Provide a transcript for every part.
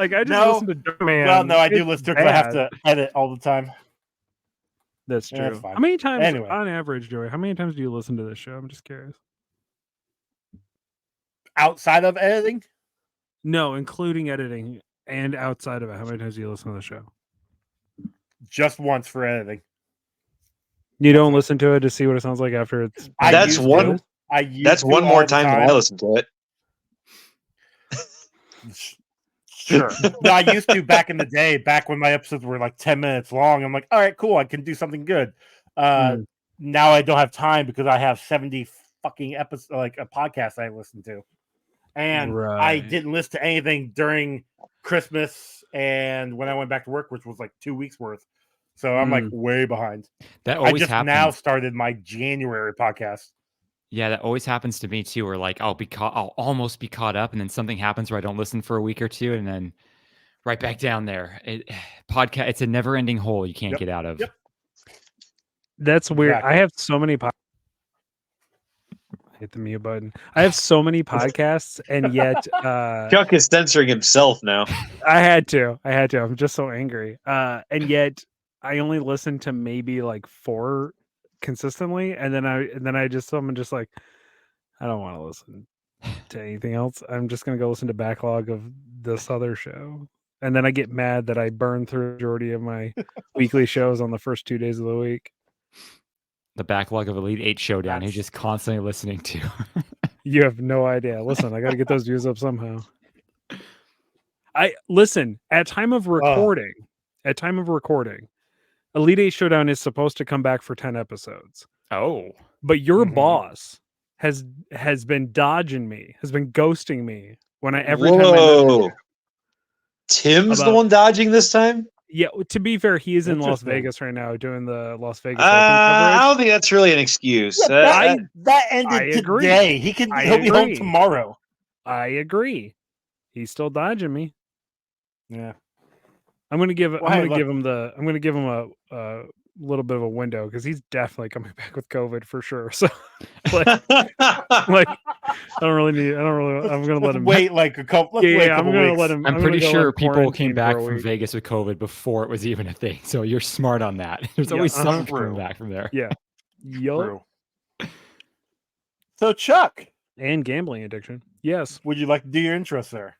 Like I just listen to Dirt Man. Well, no, I do listen to it because I have to edit all the time. That's true. That's fine. How many times, Anyway. on average, Joey? How many times do you listen to this show? I'm just curious. Outside of editing? No, including editing and outside of it. How many times do you listen to the show? Just once for editing. You don't listen to it to see what it sounds like after it's. That's one. That's one more time than I listen to it. Sure. No, I used to back in the day, back when my episodes were like 10 minutes long. I'm like, all right, cool. I can do something good. Now I don't have time because I have 70 fucking episodes, like a podcast I listen to. And I didn't listen to anything during Christmas and when I went back to work, which was like 2 weeks worth. So I'm like way behind. That always I just happens. now started my January podcast. Yeah, that always happens to me too. Where like I'll almost be caught up, and then something happens where I don't listen for a week or two, and then right back down there. Podcast. It's a never-ending hole you can't get out of. Yep. That's weird. Exactly. I have so many. Hit the mute button. I have so many podcasts, and yet Chuck is censoring himself now. I had to. I'm just so angry. And yet I only listen to maybe like 4 consistently, and then I'm just like, I don't want to listen to anything else. I'm just gonna go listen to backlog of this other show, and then I get mad that I burn through the majority of my weekly shows on the first 2 days of the week. The backlog of Elite 8 Showdown. He's just constantly listening to. You have no idea. Listen, I got to get those views up somehow. I listen at time of recording. At time of recording, Elite 8 Showdown is supposed to come back for 10 episodes. Oh, but your boss has been dodging me, has been ghosting me when every time I message. Tim's the one dodging this time. Yeah, to be fair, he is in Las Vegas right now doing the Las Vegas. I don't think that's really an excuse. Yeah, that ended today. He'll be home tomorrow. I agree. He's still dodging me. Yeah, I'm gonna give him a little bit of a window because he's definitely coming back with COVID for sure. So, I'm gonna let him wait like a couple. I'm gonna let him. I'm pretty sure people came back from Vegas with COVID before it was even a thing. So you're smart on that. There's always something coming back from there. Yeah. Yo. So Chuck and gambling addiction. Yes. Would you like to do your intro, sir?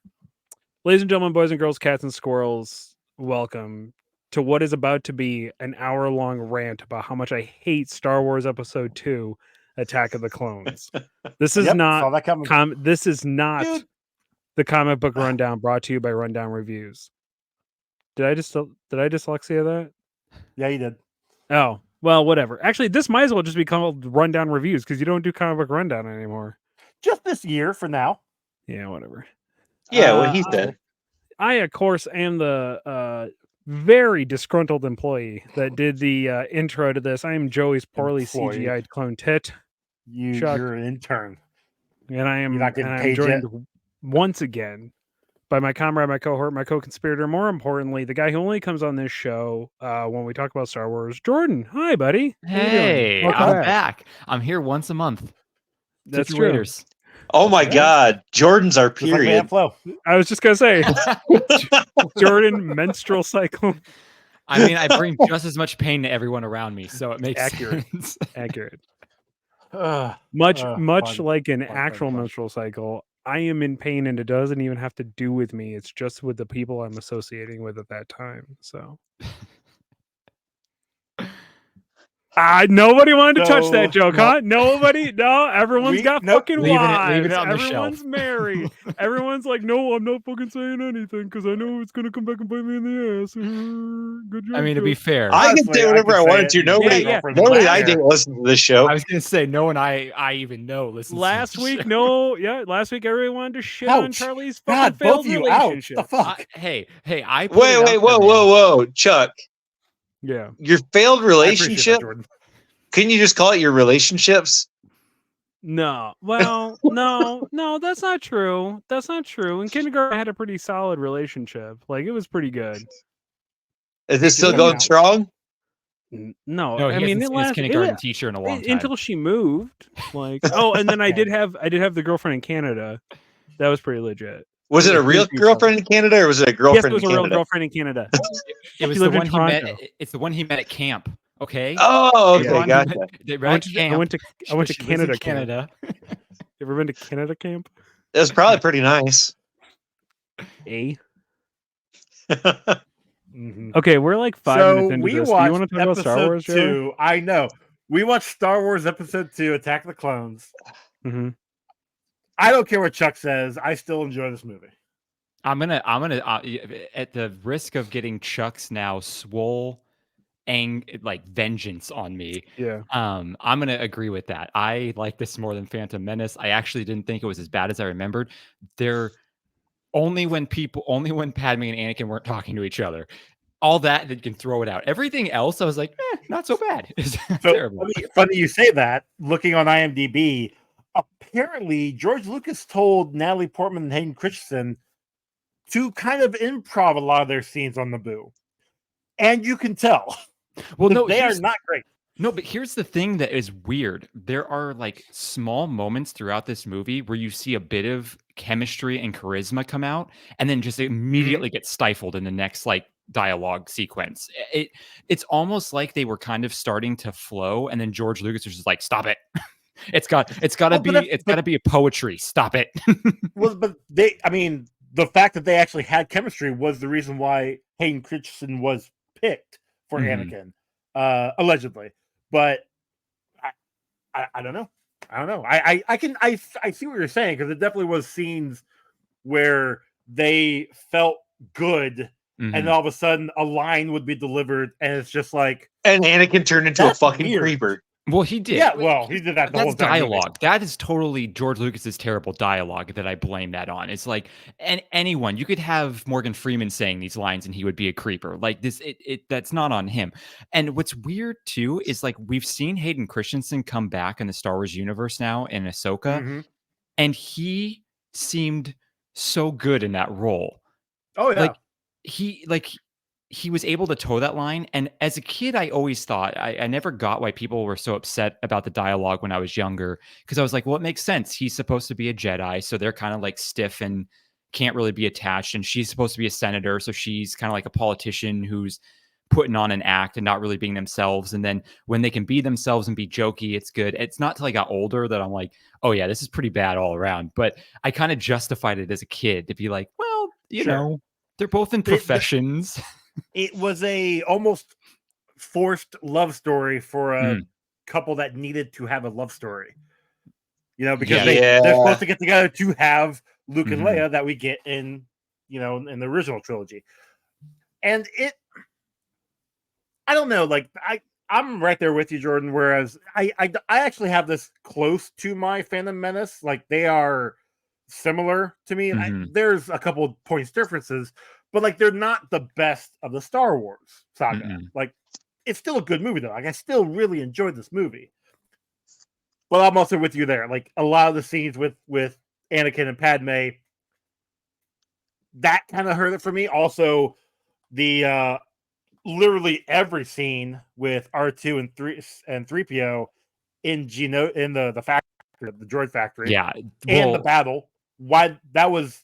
Ladies and gentlemen, boys and girls, cats and squirrels, welcome to what is about to be an hour-long rant about how much I hate Star Wars Episode 2, Attack of the Clones. This is this is not the comic book rundown brought to you by Rundown Reviews. Did I dyslexia that? Yeah, you did. Oh, well, whatever. Actually, this might as well just be called Rundown Reviews because you don't do comic book rundown anymore. Just this year for now. Yeah, whatever. Yeah, what he said. I, of course, am the very disgruntled employee that did the intro to this. I am Joey's poorly CGI'd clone tit. You're an intern. And I am joined once again by my comrade, my cohort, my co-conspirator, more importantly, the guy who only comes on this show when we talk about Star Wars, Jordan. Hi, buddy. Hey, I'm back. I'm here once a month. That's true. Raiders. Oh my God, Jordan's our period. I was just gonna say, Jordan menstrual cycle. I mean, I bring just as much pain to everyone around me, so it makes sense. Accurate. Much like an actual menstrual cycle, I am in pain, and it doesn't even have to do with me. It's just with the people I'm associating with at that time. So. Nobody wanted to touch that joke, huh? Nobody? No, everyone's got fucking wives. Leave it on Everyone's married. Everyone's like, no, I'm not fucking saying anything because I know it's going to come back and bite me in the ass. Good job. I mean, to be fair, I can say whatever I wanted to. Nobody I didn't listen to this show. I was going to say, no one I even know listens last to week, last week everyone wanted to shit on Charlie's fucking failed relationship. The fuck? Hey, wait, whoa, Chuck. Yeah. Your failed relationship? Couldn't you just call it your relationships? No. Well, no, that's not true. That's not true. In kindergarten, I had a pretty solid relationship. Like, it was pretty good. Is this still going strong? No, I mean, it lasted, kindergarten teacher in a long time. Until she moved. Like, and then I did have the girlfriend in Canada. That was pretty legit. Was it a real girlfriend in Canada, or was it a girlfriend? Yes, it was in a real Canada? girlfriend in Canada. It was the one he met. It's the one he met at camp. Okay. Oh, okay, gotcha. I went to Canada. Canada. You ever been to Canada camp? It was probably pretty nice. Okay, we're like 5 minutes into this. Do you want to talk about Star Wars, Joe? 2. I know. We watched Star Wars Episode 2, Attack of the Clones. Mm-hmm. I don't care what Chuck says. I still enjoy this movie. I'm gonna at the risk of getting Chuck's now swole vengeance on me. Yeah. I'm gonna agree with that. I like this more than Phantom Menace. I actually didn't think it was as bad as I remembered. Only when Padme and Anakin weren't talking to each other. All that they can throw it out. Everything else, I was like, not so bad. It's terrible. Funny you say that. Looking on IMDb, apparently George Lucas told Natalie Portman and Hayden Christensen to kind of improv a lot of their scenes on Naboo, and you can tell. Well, no, they are not great. No, but here's the thing that is weird. There are like small moments throughout this movie where you see a bit of chemistry and charisma come out, and then just immediately get stifled in the next like dialogue sequence. It's almost like they were kind of starting to flow, and then George Lucas was just like, "Stop it! it's got to be a poetry. Stop it." Well, but the fact that they actually had chemistry was the reason why Hayden Christensen was picked for Anakin, allegedly. But I don't know. I see what you're saying, because it definitely was scenes where they felt good, and then all of a sudden a line would be delivered, and it's just like, and Anakin turned into a fucking creeper. Well, he did. Yeah, well, he did that. That's dialogue. That is totally George Lucas's terrible dialogue that I blame that on. It's like, and anyone, you could have Morgan Freeman saying these lines and he would be a creeper. Like this, that's not on him. And what's weird too is like we've seen Hayden Christensen come back in the Star Wars universe now in Ahsoka, and he seemed so good in that role. Oh yeah, he was able to toe that line. And as a kid, I always thought, I never got why people were so upset about the dialogue when I was younger. Because I was like, well, it makes sense. He's supposed to be a Jedi, so they're kind of like stiff and can't really be attached. And she's supposed to be a senator, so she's kind of like a politician who's putting on an act and not really being themselves. And then when they can be themselves and be jokey, it's good. It's not till I got older that I'm like, oh yeah, this is pretty bad all around. But I kind of justified it as a kid to be like, well, you know, they're both in professions. It was a almost forced love story for a couple that needed to have a love story. You know, because they're supposed to get together to have Luke and Leia that we get in, in the original trilogy. And I don't know, like I'm right there with you, Jordan. Whereas I actually have this close to my Phantom Menace. Like they are similar to me. There's a couple of points differences, but like they're not the best of the Star Wars saga. Like it's still a good movie though. Like I still really enjoyed this movie. But I'm also with you there. Like a lot of the scenes with Anakin and Padme, that kind of hurt it for me. Also, the literally every scene with R2 and 3PO in the factory, the droid factory, and the battle. Why that was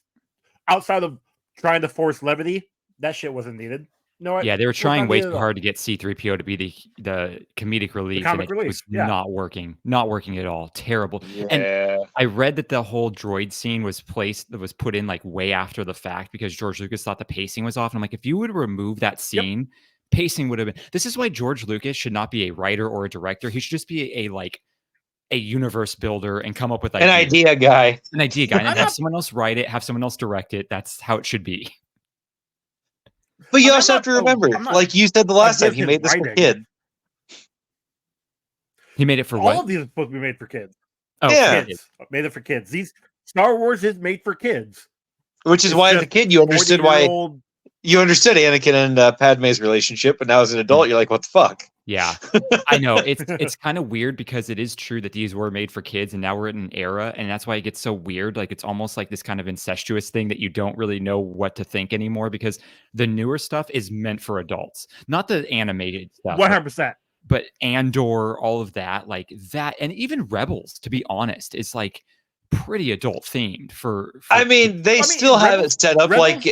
outside of trying to force levity, that shit wasn't needed. No, they were trying way too hard to get C-3PO to be the comedic relief, and it was not working at all. Terrible. And I read that the whole droid scene was put in like way after the fact because George Lucas thought the pacing was off. And I'm like, if you would remove that scene, pacing would have been. This is why George Lucas should not be a writer or a director. He should just be a universe builder and come up with an idea guy. And have someone else write it, have someone else direct it. That's how it should be. But you also have to remember, like you said the last time, he made this for kids. He made it for all of these are supposed to be made for kids. Oh, yeah, kids. Made it for kids. These Star Wars is made for kids, which is why as a kid you understood you understood Anakin and Padme's relationship, but now as an adult you're like, what the fuck? Yeah, I know. It's kind of weird because it is true that these were made for kids, and now we're in an era, and that's why it gets so weird. Like it's almost like this kind of incestuous thing that you don't really know what to think anymore because the newer stuff is meant for adults, not the animated stuff. 100%. But Andor, all of that, like that, and even Rebels, to be honest, it's like pretty adult themed for I mean, they still have it set up like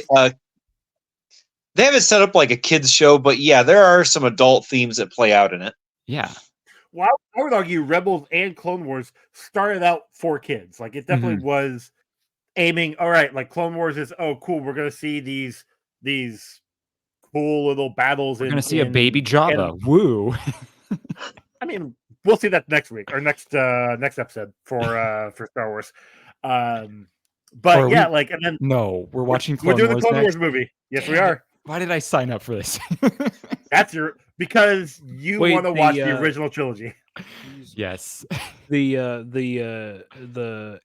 they have it set up like a kids show, but yeah, there are some adult themes that play out in it. Yeah. Well, I would argue Rebels and Clone Wars started out for kids. Like it definitely was aiming. All right, like Clone Wars is cool. We're gonna see these cool little battles. We're gonna see a baby Jabba. Woo! I mean, we'll see that next week or next episode for Star Wars. But yeah, like and then we're watching. We're doing the Clone Wars movie. Yes, we are. Why did I sign up for this? That's because you want to watch the original trilogy. Yes. The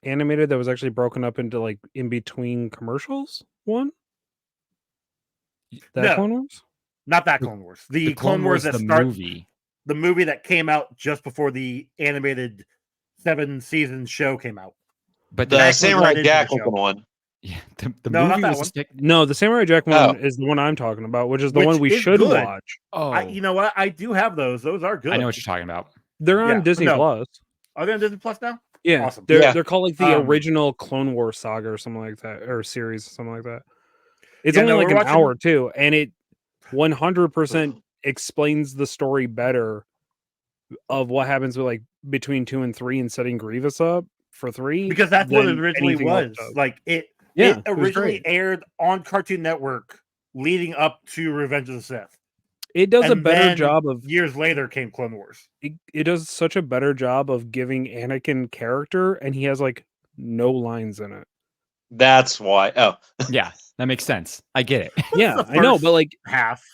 animated that was actually broken up into like in between commercials one? That Clone Wars? Not that Clone Wars. The Clone Wars that movie. The movie that came out just before the animated 7-season show came out. But the Samurai Jack one. Yeah, the no, movie not was that one. No, the Samurai Jack one is the one I'm talking about, which is the one we should watch. Oh, you know what? I do have those. Those are good. I know what you're talking about. They're on Disney Plus. Are they on Disney Plus now? Yeah, awesome. They're called like the original Clone Wars saga or something like that, or series, something like that. It's only like an hour too, and it 100% explains the story better of what happens with like between 2 and 3 and setting Grievous up for 3, because that's what it originally was. Like it originally aired on Cartoon Network leading up to Revenge of the Sith. It does a better job of years later came Clone Wars. It does such a better job of giving Anakin character, and he has like no lines in it. That's why. Oh, yeah, that makes sense. I get it. Yeah, I know, but like half.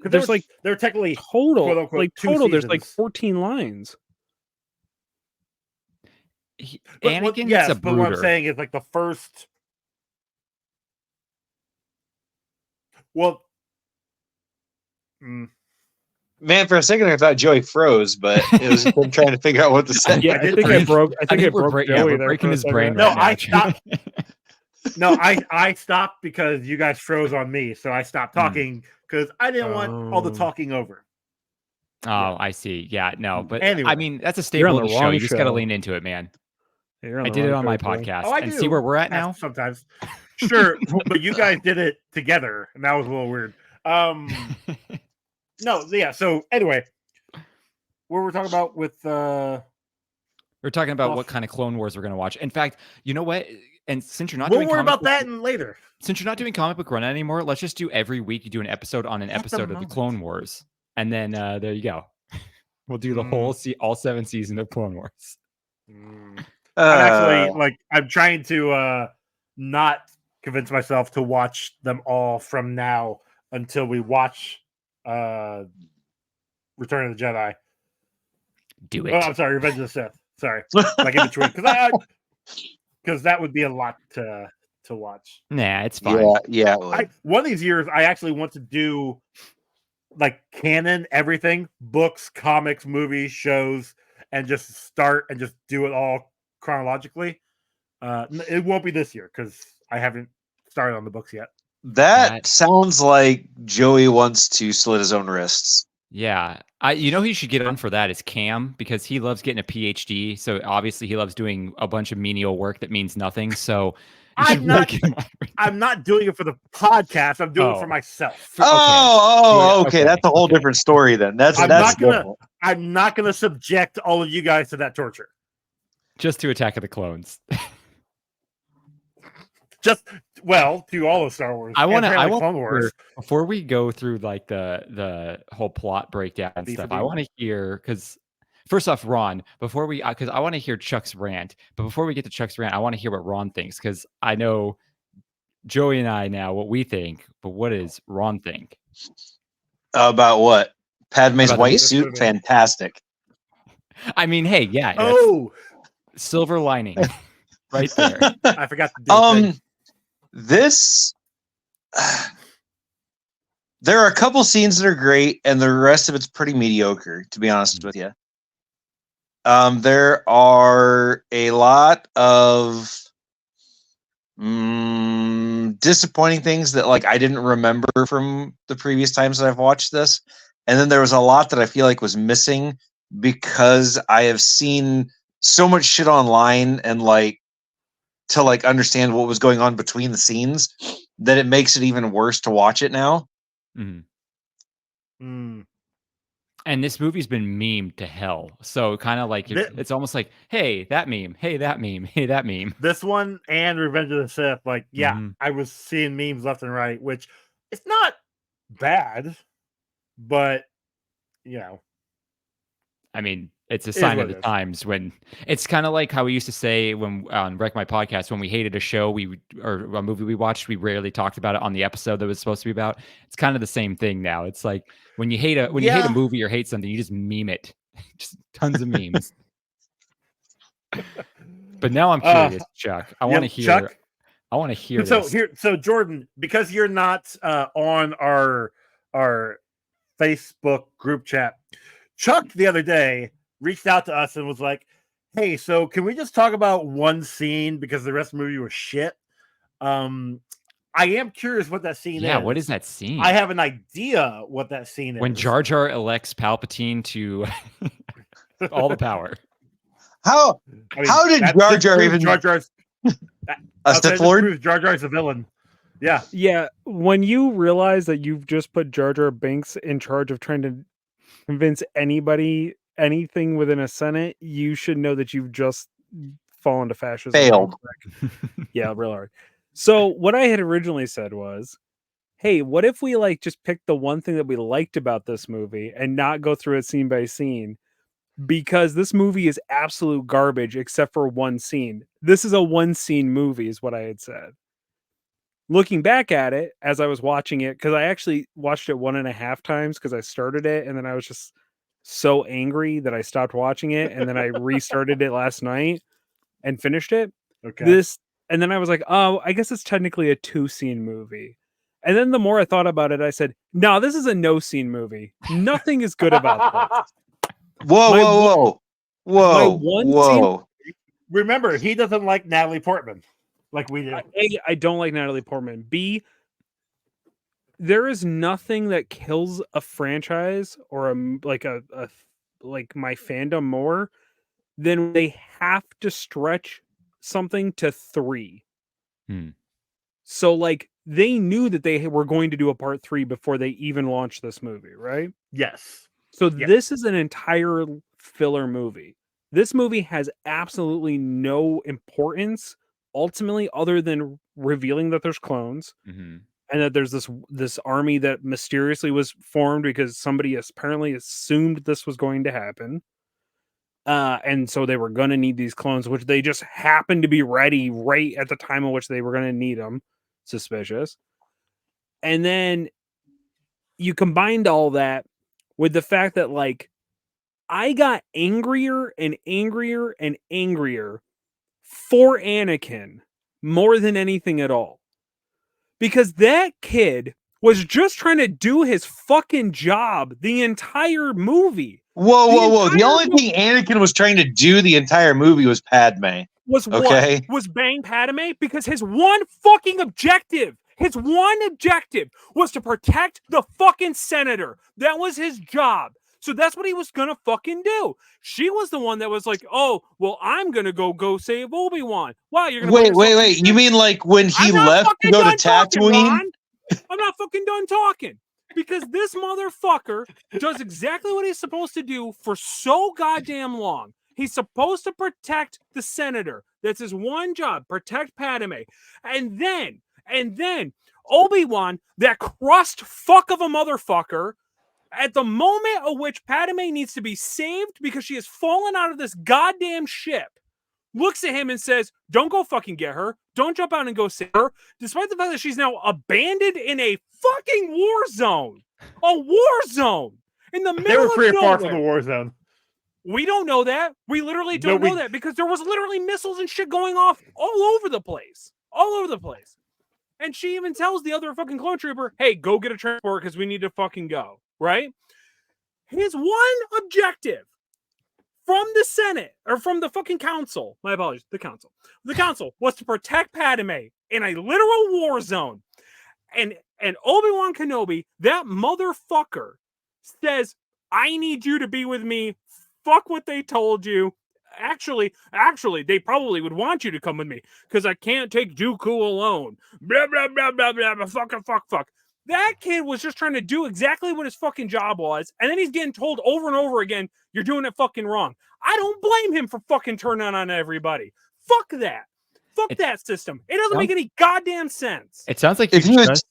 There's like they're technically total, quote, unquote, like total. There's like 14 lines. Anakin, yes, but what I'm saying is like the first. Well, man, for a second I thought Joey froze, but it was him trying to figure out what to say. Yeah, I think I broke. I think it broke Joey there. Breaking his brain. No, right I stopped. No, I stopped because you guys froze on me, so I stopped talking because I didn't want all the talking over. Oh, I see. Yeah, no, but anyway, I mean that's a staple of the show. You just got to lean into it, man. I did it on my podcast. And see where we're at now. Sometimes, sure, but you guys did it together, and that was a little weird. No, yeah. So anyway, what we're talking about with we're talking about what kind of Clone Wars we're going to watch. In fact, you know what? And since you're not we'll worry about that later. Since you're not doing comic book run anymore, let's just do every week. You do an episode on an episode of the Clone Wars, and then there you go. We'll do the whole all 7 seasons of Clone Wars. I'm actually I'm trying to not convince myself to watch them all from now until we watch Return of the Jedi. Do it. Oh, I'm sorry, Revenge of the Sith. Sorry, like in between, because that would be a lot to watch. Nah, it's fine. Yeah. One of these years, I actually want to do like canon everything, books, comics, movies, shows, and just start and just do it all chronologically. It won't be this year because I haven't started on the books yet. That sounds like Joey wants to slit his own wrists. Yeah, he should get on for that is Cam, because he loves getting a PhD. So obviously he loves doing a bunch of menial work that means nothing. So I'm not doing it for the podcast. I'm doing it for myself. Okay. That's a whole different story then. I'm not gonna subject all of you guys to that torture. Just to Attack of the Clones. To all of Star Wars. I want Clone Wars. Before we go through like the whole plot breakdown and stuff, I want to hear, because first off, Ron, because I want to hear Chuck's rant, but before we get to Chuck's rant, I want to hear what Ron thinks, because I know Joey and I now what we think, but what does Ron think? About what? Padme's white suit? Fantastic. I mean, hey, yeah. Silver lining. Right there. I forgot to do this. There are a couple scenes that are great, and the rest of it's pretty mediocre, to be honest with you. There are a lot of disappointing things that I didn't remember from the previous times that I've watched this. And then there was a lot that I feel like was missing because I have seen so much shit online and like to like understand what was going on between the scenes that it makes it even worse to watch it now. Mhm. Mm. And this movie's been memed to hell. So kind of like it's almost like, hey, that meme, hey, that meme, hey, that meme. This one and Revenge of the Sith, like, yeah, Mhm. I was seeing memes left and right, which it's not bad, but you know, I mean, it's a sign of the times when it's kind of like how we used to say when on Wreck My Podcast, when we hated a show or a movie we watched, we rarely talked about it on the episode that was supposed to be about. It's kind of the same thing now. It's like when you hate a movie or hate something, you just meme it. Just tons of memes. But now I'm curious, Chuck. I want to hear. Chuck? I want to hear so this. So Jordan, because you're not on our Facebook group chat, Chuck the other day reached out to us and was like, "Hey, so can we just talk about one scene because the rest of the movie was shit?" I am curious what that scene is. Yeah, what is that scene? I have an idea what that scene is. When Jar Jar elects Palpatine to all the power. How did Jar Jar even Jar Jar's a Sith Lord? Jar Jar's a villain. Yeah. Yeah. When you realize that you've just put Jar Jar Binks in charge of trying to convince anybody anything within a Senate, you should know that you've just fallen to fascism. Failed. Yeah, real hard. So what I had originally said was, hey, what if we like just pick the one thing that we liked about this movie and not go through it scene by scene? Because this movie is absolute garbage except for one scene. This is a one scene movie is what I had said. Looking back at it as I was watching it, because I actually watched it 1.5 times because I started it and then I was just so angry that I stopped watching it and then I restarted it last night and finished it. Okay. And then I was like, oh, I guess it's technically a 2-scene movie. And then the more I thought about it, I said, no, this is a no-scene movie. Nothing is good about this. Whoa. Scene, remember, he doesn't like Natalie Portman like we do. I don't like Natalie Portman. B, there is nothing that kills a franchise or like my fandom more than they have to stretch something to 3. So like they knew that they were going to do a part 3 before they even launched this movie, right? Yes. So this is an entire filler movie. This movie has absolutely no importance ultimately other than revealing that there's clones and that there's this army that mysteriously was formed because somebody apparently assumed this was going to happen. And so they were going to need these clones, which they just happened to be ready right at the time in which they were going to need them. Suspicious. And then you combined all that with the fact that like I got angrier and angrier and angrier for Anakin more than anything at all. Because that kid was just trying to do his fucking job the entire movie. Whoa. The only thing Anakin was trying to do the entire movie was Padme. Was bang Padme? Because his one fucking objective was to protect the fucking senator. That was his job. So that's what he was gonna fucking do. She was the one that was like, "Oh, well, I'm gonna go save Obi-Wan." Wow, you're gonna wait. You mean like when he left to go to Tatooine? I'm not fucking done talking because this motherfucker does exactly what he's supposed to do for so goddamn long. He's supposed to protect the senator. That's his one job, protect Padme. And then Obi-Wan, that crust fuck of a motherfucker, at the moment at which Padme needs to be saved because she has fallen out of this goddamn ship, looks at him and says, don't go fucking get her. Don't jump out and go save her. Despite the fact that she's now abandoned in a fucking war zone. A war zone. In the middle of nowhere. They were pretty far from the war zone. We don't know that. We literally don't know that because there was literally missiles and shit going off all over the place. All over the place. And she even tells the other fucking clone trooper, hey, go get a transport because we need to fucking go. Right? His one objective from the Senate, or from the fucking council, my apologies, the council was to protect Padme in a literal war zone. And Obi-Wan Kenobi, that motherfucker, says, I need you to be with me. Fuck what they told you. actually, they probably would want you to come with me because I can't take Dooku alone. Blah, blah, blah, blah, blah, blah, fuck. That kid was just trying to do exactly what his fucking job was, and then he's getting told over and over again, you're doing it fucking wrong. I don't blame him for fucking turning on everybody. Fuck that. Fuck that system. It doesn't make any goddamn sense. It sounds like you just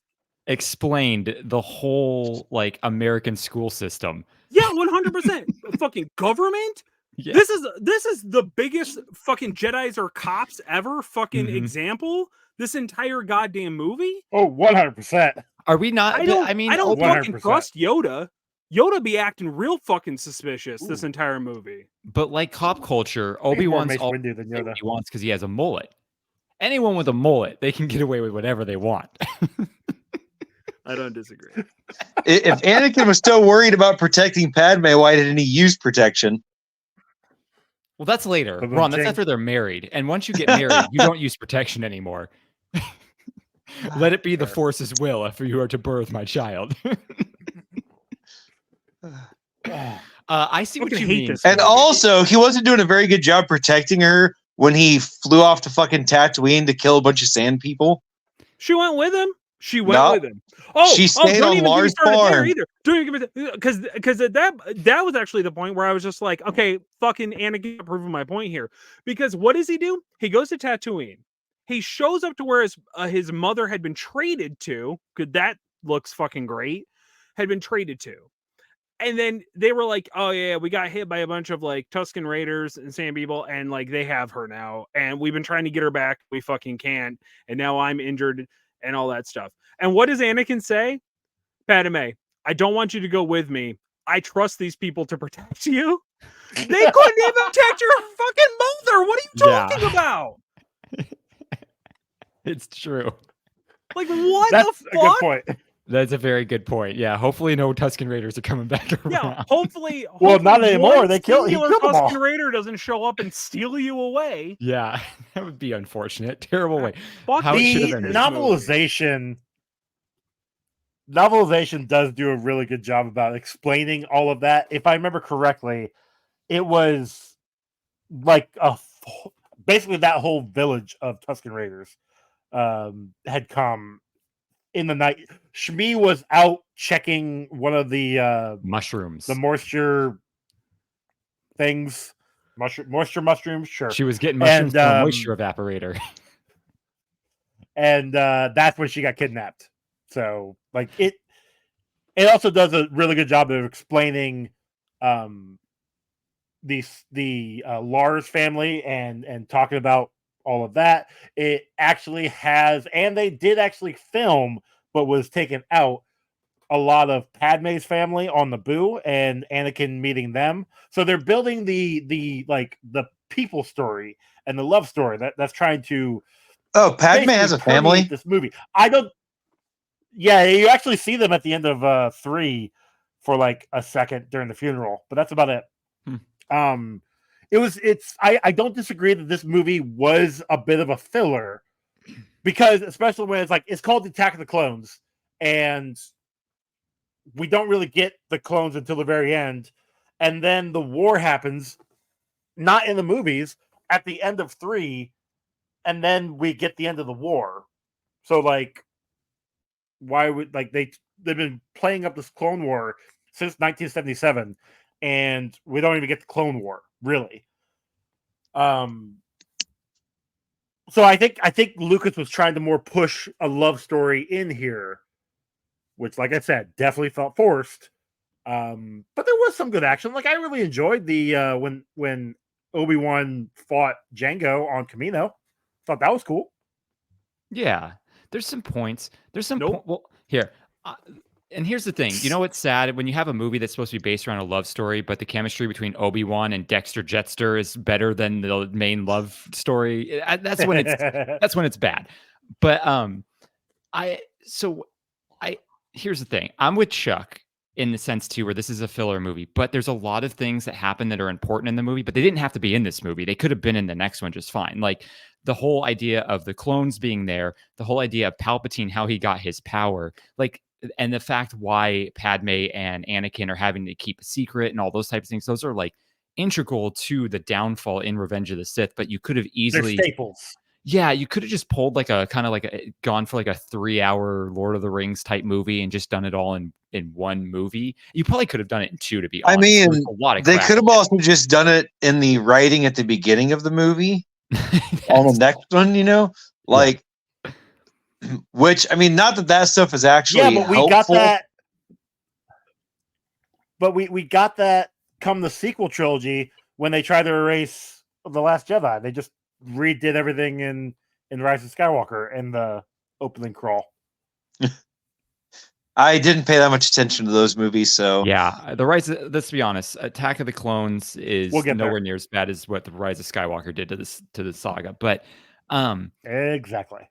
explained the whole like American school system. Yeah, 100%. Fucking government. Yeah. This is the biggest fucking Jedis or cops ever fucking example. This entire goddamn movie. Oh, 100%. Are we not? I don't fucking trust Yoda. Yoda be acting real fucking suspicious this entire movie. But like cop culture, Obi-Wan's all than Yoda. He wants because he has a mullet. Anyone with a mullet, they can get away with whatever they want. I don't disagree. If Anakin was still worried about protecting Padme, why didn't he use protection? Well, that's later. Ron, that's after they're married. And once you get married, you don't use protection anymore. Let it be the Force's will if you are to birth my child. I see what you mean. And also, he wasn't doing a very good job protecting her when he flew off to fucking Tatooine to kill a bunch of sand people. She went with him. She went with him. Oh, she stayed on Lars' farm. Because that was actually the point where I was just like, okay, fucking Anakin proving my point here. Because what does he do? He goes to Tatooine. He shows up to where his mother had been traded to. Because that looks fucking great. Had been traded to. And then they were like, oh yeah, we got hit by a bunch of like Tusken Raiders and sand people, and like they have her now. And we've been trying to get her back. We fucking can't. And now I'm injured and all that stuff. And what does Anakin say? Padme, I don't want you to go with me. I trust these people to protect you. They couldn't even protect your fucking mother. What are you talking about? It's true. Like, what That's the fuck? a good point. That's a very good point. Yeah, hopefully no Tusken Raiders are coming back around. Yeah, hopefully well, not anymore. He killed them all. Tusken Raider doesn't show up and steal you away. Yeah, that would be unfortunate. Terrible way. How the novelization does do a really good job about explaining all of that. If I remember correctly, it was like basically that whole village of Tusken Raiders had come in the night. Shmi was out checking one of the mushrooms, the moisture things, moisture mushrooms. Sure, she was getting mushrooms from a moisture evaporator, and that's when she got kidnapped. So, like it also does a really good job of explaining the Lars family and talking about all of that. It actually has, and they did actually film, but was taken out, a lot of Padme's family on Naboo and Anakin meeting them. So they're building the people story and the love story that's trying to. Oh, Padme has a family. This movie, I don't. Yeah, you actually see them at the end of 3 for like a second during the funeral, but that's about it. I don't disagree that this movie was a bit of a filler, because especially when it's called The Attack of the Clones, and we don't really get the clones until the very end, and then the war happens, not in the movies, at the end of 3, and then we get the end of the war. So like, why would they've been playing up this Clone War since 1977, and we don't even get the Clone War, really. So I think Lucas was trying to more push a love story in here, which, like I said, definitely felt forced. But there was some good action. Like, I really enjoyed the when Obi-Wan fought Jango on Kamino. Thought that was cool. Yeah, there's some points. There's some well, here. And here's the thing. You know what's sad? When you have a movie that's supposed to be based around a love story, but the chemistry between Obi-Wan and Dexter Jetster is better than the main love story. That's when it's bad. But here's the thing. I'm with Chuck in the sense too, where this is a filler movie, but there's a lot of things that happen that are important in the movie, but they didn't have to be in this movie. They could have been in the next one just fine. Like the whole idea of the clones being there, the whole idea of Palpatine, how he got his power, like, and the fact why Padme and Anakin are having to keep a secret and all those types of things. Those are like integral to the downfall in Revenge of the Sith, but you could have They're easily staples. Yeah, you could have just pulled like a kind of like gone for like a 3-hour Lord of the Rings type movie and just done it all in one movie. You probably could have done it in 2, to be honest. I mean, There's a lot of they crap could in have it. also just done it in the writing at the beginning of the movie on the That's- next one, you know, like, which I mean, not that stuff is actually Yeah, but we helpful. got that. But we got that come the sequel trilogy when they tried to erase The Last Jedi. They just redid everything in Rise of Skywalker in the opening crawl. I didn't pay that much attention to those movies, so Yeah, the Rise. Let's be honest. Attack of the Clones is We'll get nowhere there. near as bad as what the Rise of Skywalker did to the saga. But Exactly.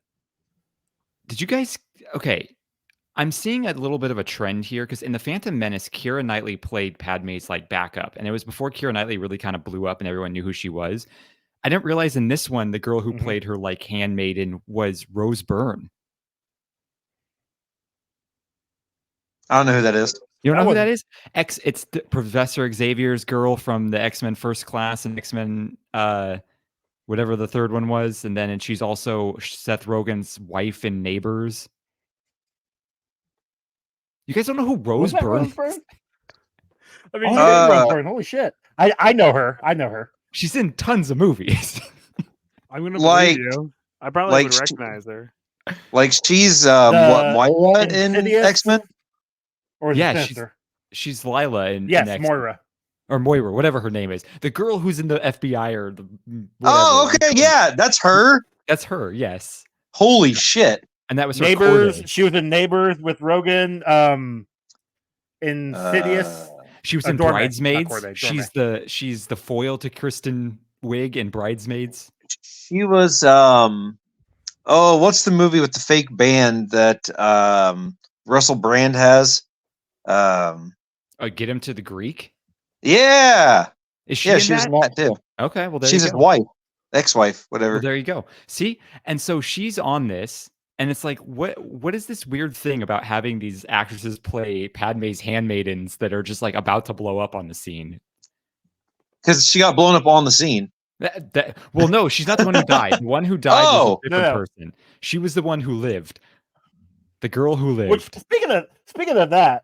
did you guys? Okay, I'm seeing a little bit of a trend here because in the Phantom Menace, Keira Knightley played Padme's like backup, and it was before Keira Knightley really kind of blew up and everyone knew who she was. I didn't realize in this one the girl who Mhm. played her like handmaiden was Rose Byrne. I don't know who that is. You don't That know who that wasn't- is? It's Professor Xavier's girl from the X-Men First Class and X-Men whatever the third one was, and she's also Seth Rogen's wife in Neighbors. You guys don't know who Rose Was that Byrne Rose is? Byrne? I mean, Oh, Uh, yeah, Rose Byrne. Holy shit! I know her. I know her. She's in tons of movies. I'm gonna like- believe you. I probably like would she- recognize her. Like she's The Moira in Insidious? X-Men? Or is Yeah, it she's- Sinister? She's Lila in Yes, X-Men. Moira. Or Moira, whatever her name is. The girl who's in the FBI or the Oh, whatever. okay, yeah, that's her. That's her. Yes, Holy shit. and that was her Neighbors. Corday. She was in Neighbors with Rogan. Insidious. She was a in doormat, not Bridesmaids. Corday, She's the foil to Kristen Wiig in Bridesmaids. She was what's the movie with the fake band that Russell Brand has? Get him to the Greek. Yeah. Is she Yeah, in she was that? in that too. Okay, well there She's you his go. wife. Ex-wife, whatever. Well, there you go. See, and so she's on this, and it's like, what is this weird thing about having these actresses play Padme's handmaidens that are just like about to blow up on the scene? Because she got blown up on the scene. Well, no, she's not the one who died. The one who died was Oh, a different no. person. She was the one who lived. The girl who lived. Which speaking of that,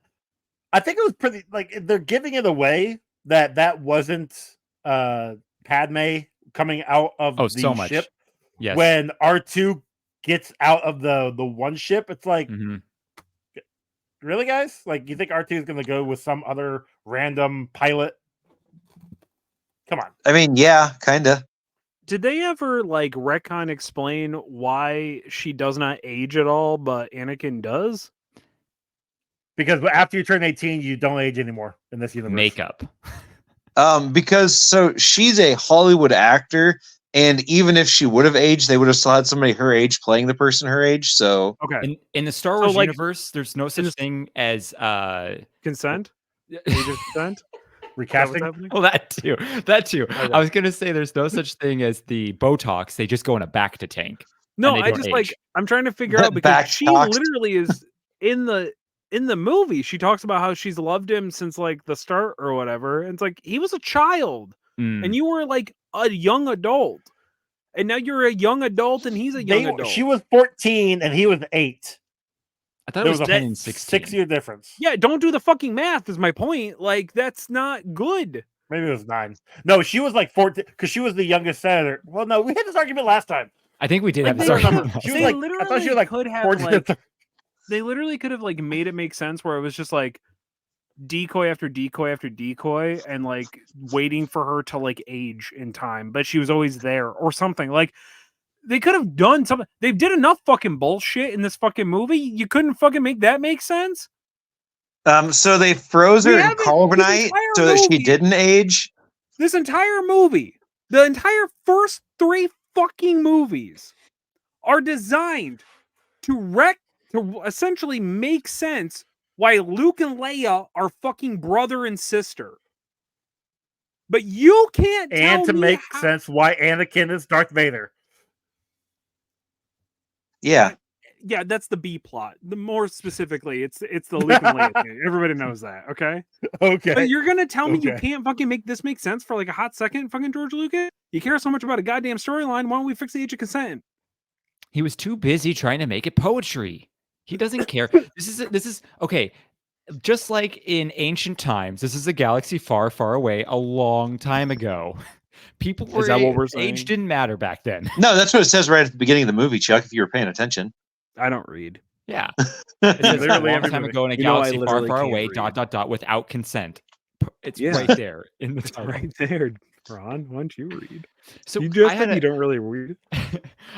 I think it was pretty like they're giving it away that wasn't Padme coming out of the so much. ship Yes. when R2 gets out of the one ship. It's like, Mhm. really, guys? Like, you think R2 is going to go with some other random pilot? Come on. I mean, yeah, kind of. Did they ever like retcon explain why she does not age at all, but Anakin does? Because after you turn 18, you don't age anymore in this universe. Makeup. Because so she's a Hollywood actor, and even if she would have aged, they would have still had somebody her age playing the person her age. So Okay. In the Star So, Wars like, universe, there's no such thing as Consent? Age of consent? Is that what's Recasting? happening? well, that too. Okay. I was gonna say there's no such thing as the Botox. They just go in a back to tank. No, they I don't just age. like I'm trying to figure That out because back she talks. literally is in the movie. She talks about how she's loved him since like the start or whatever. And it's like he was a child Mm. and you were like a young adult. And now you're a young adult and he's a young adult. She was 14 and he was 8. I thought it There was was a 10 and 16. 6-year difference. Yeah, don't do the fucking math is my point. Like that's not good. Maybe it was 9. No, she was like 14 because she was the youngest senator. Well, no, we had this argument last time. I think we did Like, have they this could've- argument. She was they like, I literally thought she was like could have 14. like they literally could have like made it make sense where it was just like decoy after decoy after decoy and like waiting for her to like age in time, but she was always there or something. Like they could have done something. They did enough fucking bullshit in this fucking movie. You couldn't fucking make that make sense. so they froze We her in haven't- this carbonite entire so that she movie- didn't age. This entire movie, the entire first 3 fucking movies are designed to essentially make sense why Luke and Leia are fucking brother and sister. But you can't tell And to me make how- sense why Anakin is Darth Vader. Yeah. yeah, that's the B plot. The more specifically, it's the Luke and Leia thing. Everybody knows that, okay? Okay. But you're gonna tell me you Okay. can't fucking make this make sense for like a hot second, fucking George Lucas? You care so much about a goddamn storyline, why don't we fix the age of consent? He was too busy trying to make it poetry. He doesn't care. This is okay. Just like in ancient times, this is a galaxy far, far away, a long time ago. People were Is that what we're age saying? didn't matter back then. No, that's what it says right at the beginning of the movie, Chuck, if you were paying attention. I don't read. Yeah. It says a Literally long every time movie. ago in a You know I galaxy far, literally far can't away, read. without consent. It's Yeah. right there in the It's title. right there, Ron. Why don't you read? So You just I said had you don't really read.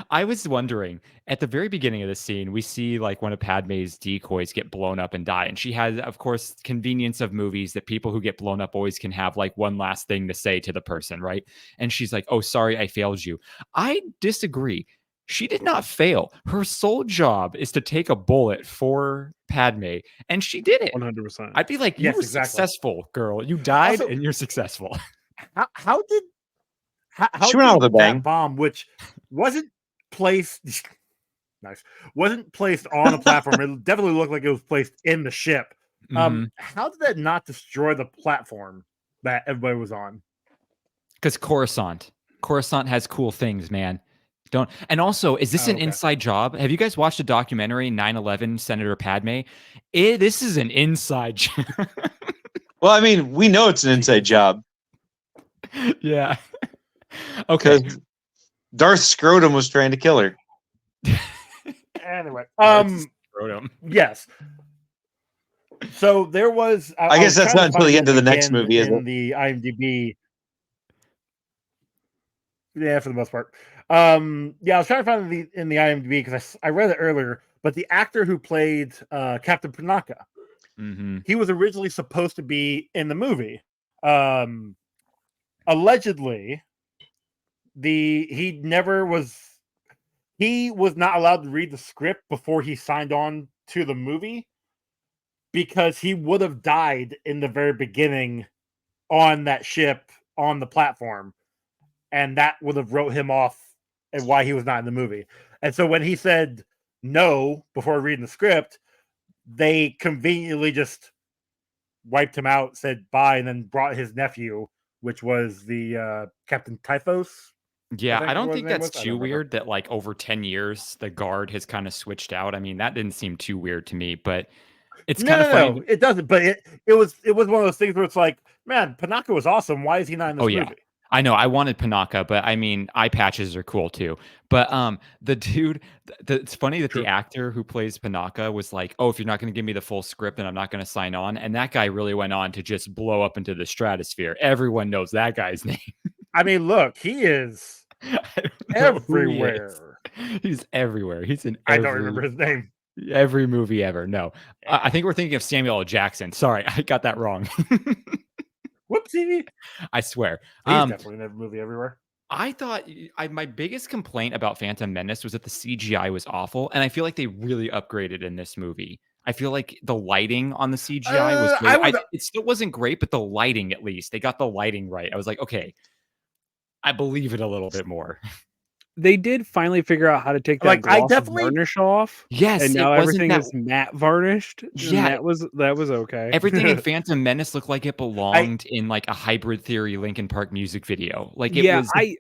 I was wondering, at the very beginning of the scene, we see like one of Padme's decoys get blown up and die. And she has, of course, convenience of movies that people who get blown up always can have like one last thing to say to the person, right? And she's like, "Oh, sorry, I failed you." I disagree. She did not fail. Her sole job is to take a bullet for Padme, and she did it. 100%. I'd be like, "You Yes, were exactly. successful, girl. You died, Also- and you're successful." How did She went out with a bang. that bomb, which wasn't placed nice, wasn't placed on a platform? It definitely looked like it was placed in the ship. Mhm. How did that not destroy the platform that everybody was on? Because Coruscant has cool things, man. Don't. And also, is this Oh, an okay. inside job? Have you guys watched a documentary, 9/11 Senator Padme? This is an inside job. Well, I mean, we know it's an inside job. Yeah. Okay. Because Darth Scrotum was trying to kill her. Anyway, Scrotum. yes. So there was. I guess that's not until the end of the next movie, is in it? the IMDb. Yeah, for the most part. Yeah, I was trying to find it in the IMDb because I read it earlier. But the actor who played Captain Panaka, Mm-hmm. he was originally supposed to be in the movie. Allegedly, he was not allowed to read the script before he signed on to the movie because he would have died in the very beginning on that ship on the platform, and that would have wrote him off and why he was not in the movie. And so when he said no before reading the script, they conveniently just wiped him out, said bye, and then brought his nephew, which was the Captain Typhos. Yeah, I don't what think his name that's was. I too don't remember. weird that like over 10 years the guard has kind of switched out. I mean, that didn't seem too weird to me, but it's kind of funny. No, it doesn't. But it was one of those things where it's like, man, Panaka was awesome. Why is he not in this movie? Yeah. I know I wanted Panaka, but I mean, eye patches are cool too. But the dude, it's funny that the actor who plays Panaka was like, "Oh, if you're not going to give me the full script, then I'm not going to sign on." And that guy really went on to just blow up into the stratosphere. Everyone knows that guy's name. I mean, look, he is everywhere. He's everywhere. He's in. I don't remember his name. Every movie ever. No, I think we're thinking of Samuel L. Jackson. Sorry, I got that wrong. Whoopsie! I swear. He's definitely in every movie everywhere. I thought my biggest complaint about Phantom Menace was that the CGI was awful, and I feel like they really upgraded in this movie. I feel like the lighting on the CGI was great. It still wasn't great, but the lighting, at least, they got the lighting right. I was like, okay, I believe it a little bit more. They did finally figure out how to take that gloss varnish off. Yes, and now everything is matte varnished. Yeah, that was okay. Everything in Phantom Menace looked like it belonged in like a Hybrid Theory Linkin Park music video. Like it was. I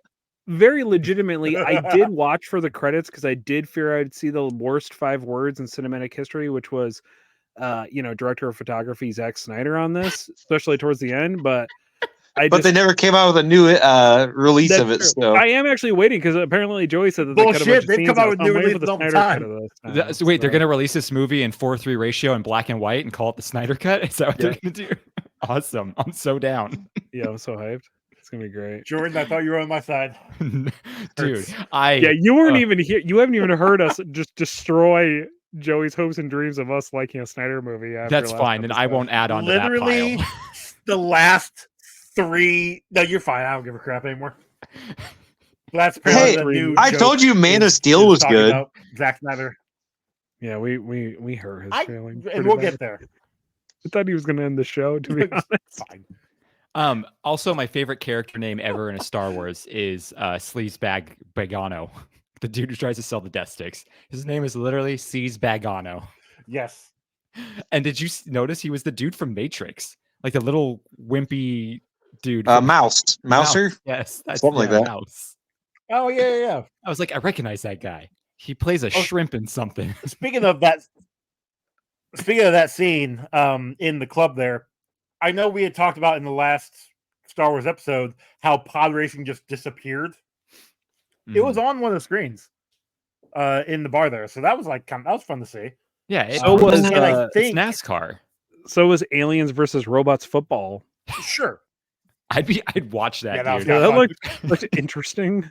very legitimately, I did watch for the credits because I did fear I'd see the worst 5 words in cinematic history, which was, director of photography Zack Snyder on this, especially towards the end, but. They never came out with a new release of it. True. So I am actually waiting because apparently Joey said that they've come out with new releases all the time. So wait, they're going to release this movie in 4:3 ratio in black and white and call it the Snyder Cut? Is that what they're going to do? Awesome. I'm so down. Yeah, I'm so hyped. It's going to be great. Jordan, I thought you were on my side. Dude, you weren't even here. You haven't even heard us just destroy Joey's hopes and dreams of us liking a Snyder movie. That's fine. And I won't add on to that pile. The last 3. No, you're fine. I don't give a crap anymore. That's I told you Man of Steel was good. Zack Snyder. Yeah, we hurt his feelings. And we'll get there. I thought he was going to end the show, to be honest. Fine. Also, my favorite character name ever in a Star Wars is Sleazebag Bagano. the dude who tries to sell the death sticks. His name is literally C's Bagano. Yes. And did you notice he was the dude from Matrix? Like the little wimpy dude. Mouse. Mouser? Yes, that's Something like that. Mouse. Oh yeah. I was like, I recognize that guy. He plays a shrimp in something. Speaking of that scene in the club there, I know we had talked about in the last Star Wars episode how pod racing just disappeared. It was on one of the screens in the bar there, so that was like that was fun to see. Yeah, So was I think it's NASCAR. So was Aliens versus Robots football. Sure, I'd watch that. Yeah, dude. That looked interesting.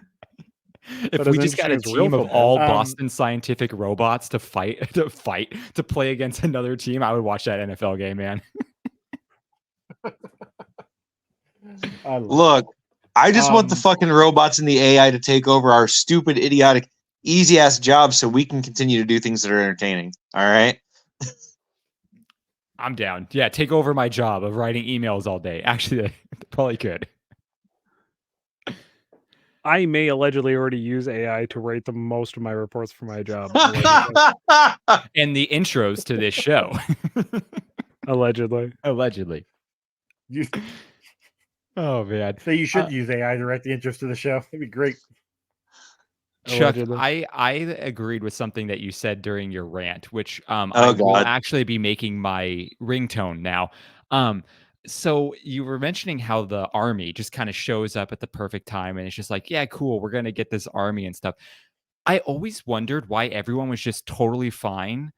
If we just got a team of all Boston Scientific robots to play against another team, I would watch that NFL game, man. Look, I just want the fucking robots and the AI to take over our stupid, idiotic, easy ass jobs so we can continue to do things that are entertaining. All right. I'm down. Yeah, take over my job of writing emails all day. Actually, they probably could. I may allegedly already use AI to write the most of my reports for my job. And the intros to this show. Allegedly. Oh man. So you should use AI to write the intros to the show. That'd be great. Chuck, Allegedly. I agreed with something that you said during your rant, which I will actually be making my ringtone now. So you were mentioning how the army just kind of shows up at the perfect time, and it's just like, yeah, cool, we're gonna get this army and stuff. I always wondered why everyone was just totally fine.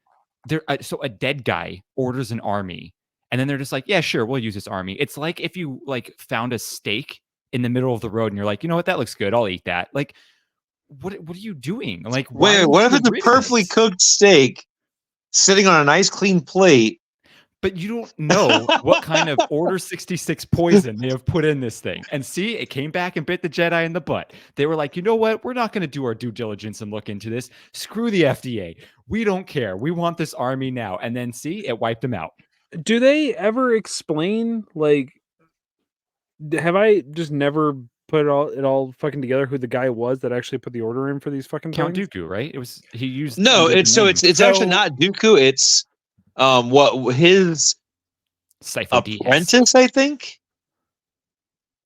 So a dead guy orders an army, and then they're just like, yeah, sure, we'll use this army. It's like if you like found a steak in the middle of the road, and you're like, you know what, that looks good, I'll eat that. Like, what are you doing? Like, wait, what if it's a perfectly cooked steak sitting on a nice clean plate? But you don't know what kind of Order 66 poison they have put in this thing. And see, it came back and bit the Jedi in the butt. They were like, you know what? We're not going to do our due diligence and look into this. Screw the FDA. We don't care. We want this army now. And then see, it wiped them out. Do they ever explain, like, have I just never put it all fucking together who the guy was that actually put the order in for these fucking Count things? Dooku, right? It was, he used. No, it's actually not Dooku. It's what his apprentice, I think.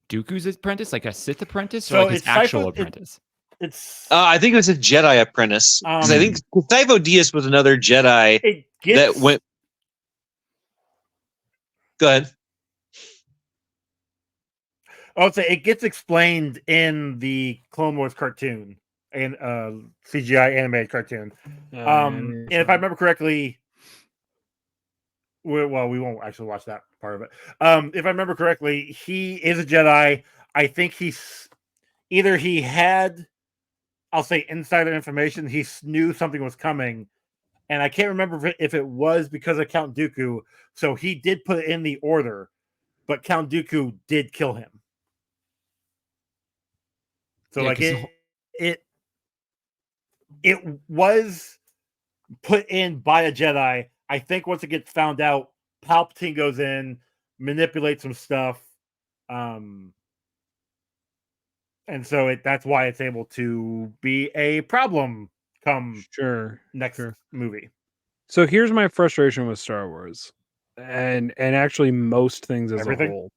Dooku's apprentice, like a Sith apprentice, So or like his actual apprentice? I think it was a Jedi apprentice, because I think Sifo Dyas was another Jedi that went. Go ahead. I would say it gets explained in the Clone Wars cartoon and CGI animated cartoon. And if I remember correctly, we won't actually watch that part of it. If I remember correctly, he is a Jedi. I think he had, I'll say, insider information. He knew something was coming, and I can't remember if it was because of Count Dooku. So he did put it in the order, but Count Dooku did kill him. So it was put in by a Jedi. I think once it gets found out, Palpatine goes in, manipulates some stuff, and so that's why it's able to be a problem come next movie. So here's my frustration with Star Wars, and actually most things as a whole.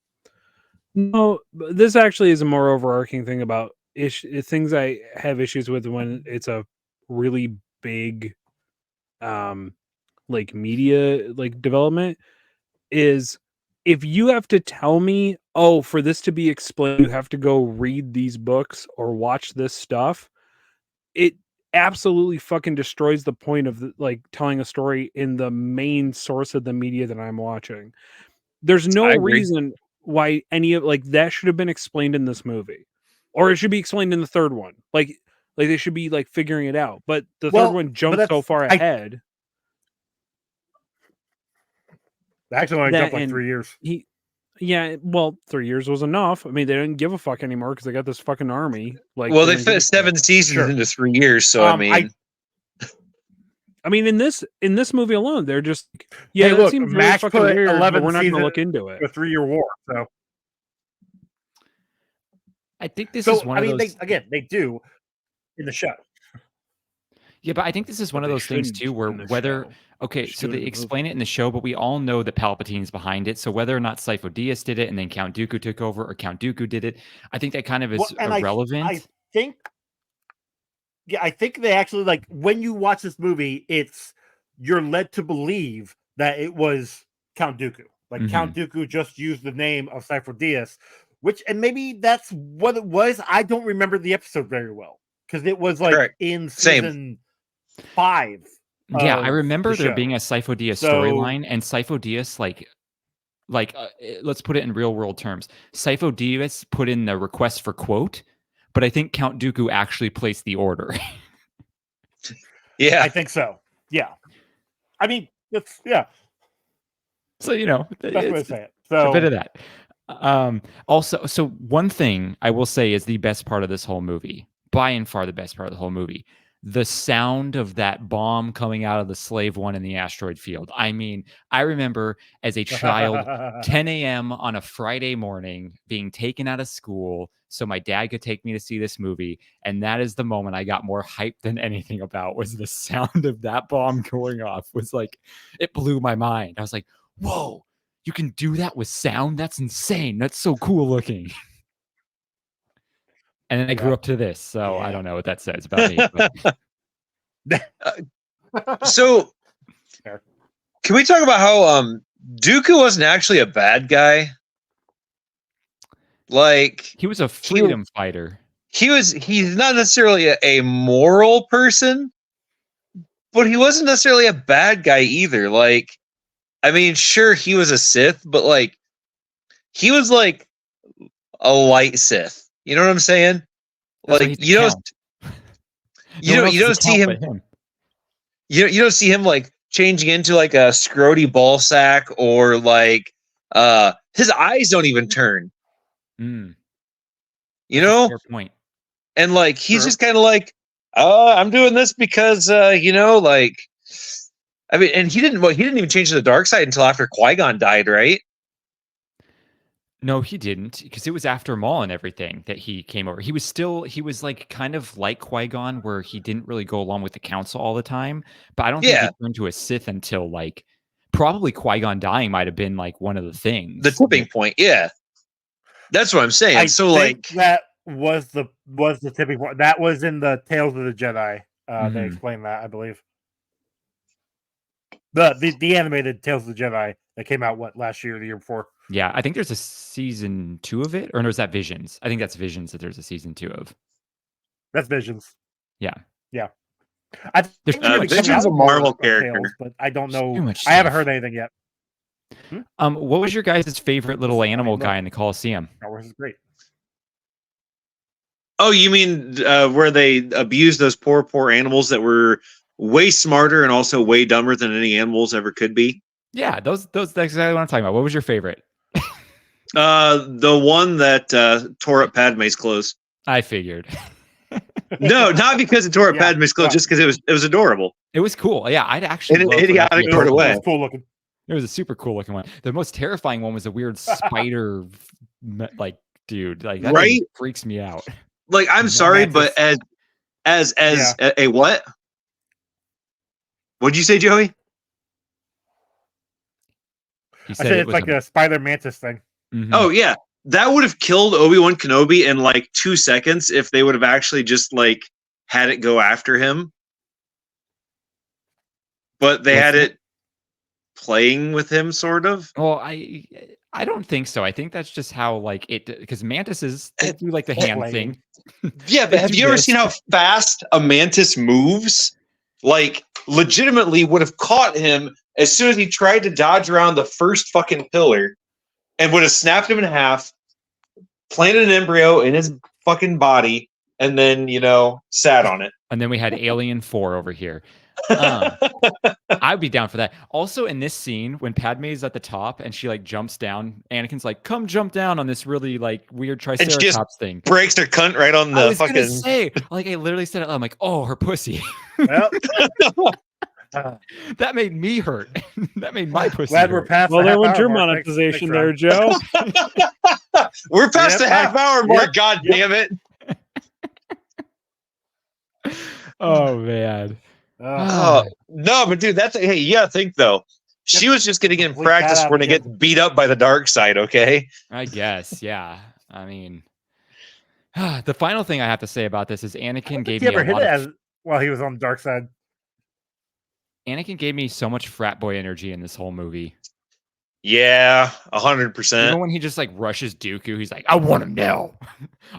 No, this actually is a more overarching thing about things I have issues with when it's a really big like media like development, is if you have to tell me, oh, for this to be explained you have to go read these books or watch this stuff, it absolutely fucking destroys the point of like telling a story in the main source of the media that I'm watching. There's no reason why any of like that should have been explained in this movie, or it should be explained in the third one. Like they should be like figuring it out. But the third one jumped so far ahead. Actually, only jumped like 3 years. 3 years was enough. I mean, they didn't give a fuck anymore because they got this fucking army. Like, well, they fit 7 seasons into 3 years. So I mean, in this movie alone, they're just hey, that look, seems Max really fucking put weird, 11 but we're not going to seasons look into it. A 3-year war. So I think this is one of those. They do in the show. Yeah, but I think this is one But of they those things shouldn't too, where in the whether show. okay, Should so do it they in the explain it in the show, but we all know that Palpatine's behind it. So whether or not Sifo Dyas did it and then Count Dooku took over, or Count Dooku did it, I think that kind of Well, is and irrelevant. I think, yeah, I think they actually like when you watch this movie, you're led to believe that it was Count Dooku. Like Count Dooku just used the name of Sifo Dyas, and maybe that's what it was. I don't remember the episode very well because it was like Correct. in Same. season 5. Yeah, I of remember the there show. being a Sifo Dyas So- storyline, and Sifo Dyas let's put it in real world terms. Sifo Dyas put in the request for quote, but I think Count Dooku actually placed the order. Yeah. I think so. Yeah. I mean, it's yeah. So you know, That's what I it's say it. a So bit of that. Also, so one thing I will say is the best part of this whole movie, by and far the best part of the whole movie, the sound of that bomb coming out of the Slave One in the asteroid field. I mean, I remember as a child, 10 a.m. on a Friday morning, being taken out of school so my dad could take me to see this movie, and that is the moment I got more hyped than anything about. Was the sound of that bomb going off. Was like, it blew my mind. I was like, whoa. You can do that with sound? That's insane. That's so cool looking. And then I grew up to this, so I don't know what that says about me. But So, Fair. can we talk about how Dooku wasn't actually a bad guy? Like, he was a freedom fighter. he's not necessarily a moral person, but he wasn't necessarily a bad guy either. Like, I mean, sure, he was a Sith, but like, he was like a light Sith. You know what I'm saying? That's why Like, he's a count. you don't see him. You don't see him like changing into like a scroty ball sack, or like his eyes don't even turn. Mm, You that's a know? fair point. And like he's Sure. just kind of like, I'm doing this because you know, like, I mean, and he didn't even change to the dark side until after Qui-Gon died, right? No, he didn't, because it was after Maul and everything that he came over. He was like kind of like Qui-Gon, where he didn't really go along with the council all the time. But I don't think Yeah. he turned to a Sith until like probably Qui-Gon dying might have been like one of the things. The tipping point, yeah. That's what I'm saying. I so think like that was the tipping point. That was in the Tales of the Jedi. They Mhm. explained that, I believe. The animated Tales of the Jedi that came out last year or the year before. Yeah, I think there's a season 2 of it, or no, is that Visions? I think that's Visions that there's a season 2 of. That's Visions. Yeah. I There's think too they're much coming Visions out a with Marvel more character. Tales, but I don't know. Too much I haven't stuff. heard anything yet. What was your guys' favorite little I mean, animal look. guy in the Coliseum? Star Wars is great. Oh, you mean where they abused those poor animals that were way smarter and also way dumber than any animals ever could be? Yeah, those that's exactly what I'm talking about. What was your favorite? The one that tore up Padme's clothes. I figured. No, not because it tore up Yeah, Padme's clothes, yeah. just because it was adorable. It was cool. Yeah, I'd actually In an love for that to idiotic be sort a of Pokemon. way. It's cool looking. It was a super cool looking one. The most terrifying one was a weird spider, like dude. Like that Right? thing freaks me out. Like, I'm sorry, but as a what? What'd you say, Joey? He I said said it it's was like a spider mantis thing. Mhm. Oh yeah, that would have killed Obi-Wan Kenobi in like 2 seconds if they would have actually just like had it go after him. But they What's had that? it playing with him, sort of. Well, I don't think so. I think that's just how like it, because mantises they do like the hand Playing. thing. Yeah, but They have do you ever this. seen how fast a mantis moves? Like, legitimately would have caught him as soon as he tried to dodge around the first fucking pillar, and would have snapped him in half, planted an embryo in his fucking body, and then, you know, sat on it. And then we had Alien 4 over here. I'd be down for that. Also, in this scene, when Padme is at the top and she like jumps down, Anakin's like, "Come jump down on this really like weird she just Triceratops thing." Breaks her cunt right on I the was gonna fucking. say, like, I literally said it. I'm like, "Oh, her pussy." Well, That made me hurt. That made my pussy. glad we're hurt. past. Well, the there half went hour your mark. monetization Thanks, there, Ron. Joe. We're past Yep, the half-hour mark. God yep. damn it! Oh man. No, but dude, hey, yeah, think though. She was just getting in Complete practice badass when it kid. gets beat up by the dark side, okay? I guess, yeah. I mean, the final thing I have to say about this is Anakin gave He me a ever hit lot it of. as while he was on the dark side. Anakin gave me so much frat boy energy in this whole movie. Yeah, 100%. Even when he just like rushes Dooku, he's like, "I want him now.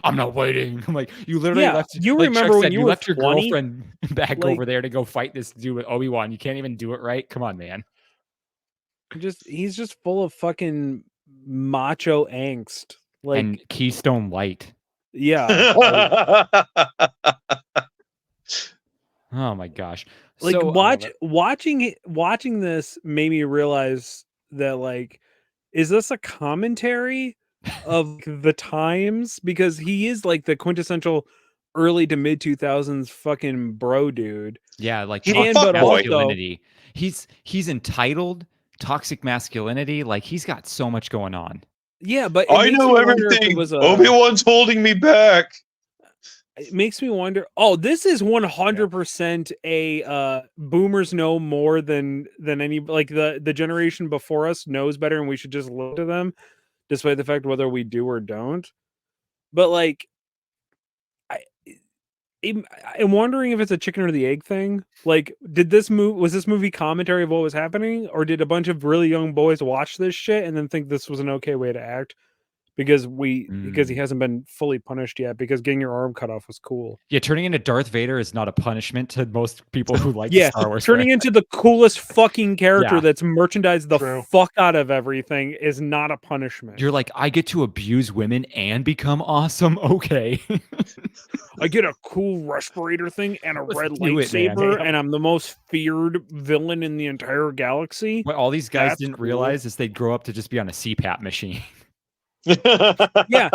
I'm not waiting." I'm like, you literally Yeah, left. you like remember Chuck when said, you you were left your 20? girlfriend back Like- over there to go fight this dude with Obi-Wan. You can't even do it right. Come on, man. He's just full of fucking macho angst. Like, And Keystone Light. yeah, Oh my gosh. like So watching this made me realize that, like, is this a commentary of the times? Because he is like the quintessential early to mid 2000s fucking bro dude. yeah, like He's a toxic fuck boy. masculinity. He's entitled, toxic masculinity. Like he's got so much going on. Yeah, but I know everything. Obi-Wan's holding me back. It makes me wonder. Oh, this is 100% a boomers know more than any, like the generation before us knows better, and we should just look to them, despite the fact whether we do or don't. But like, I'm wondering if it's a chicken or the egg thing. Like, was this movie commentary of what was happening, or did a bunch of really young boys watch this shit and then think this was an okay way to act? Because he hasn't been fully punished yet, because getting your arm cut off was cool. Yeah, turning into Darth Vader is not a punishment to most people who like Star Wars. Turning into the coolest fucking character Yeah. that's merchandised the True. fuck out of everything is not a punishment. You're like, I get to abuse women and become awesome. Okay. I get a cool respirator thing and a Let's red do it, man. lightsaber, and I'm the most feared villain in the entire galaxy. What all these guys That's didn't cool. realize is they'd grow up to just be on a CPAP machine. Yeah,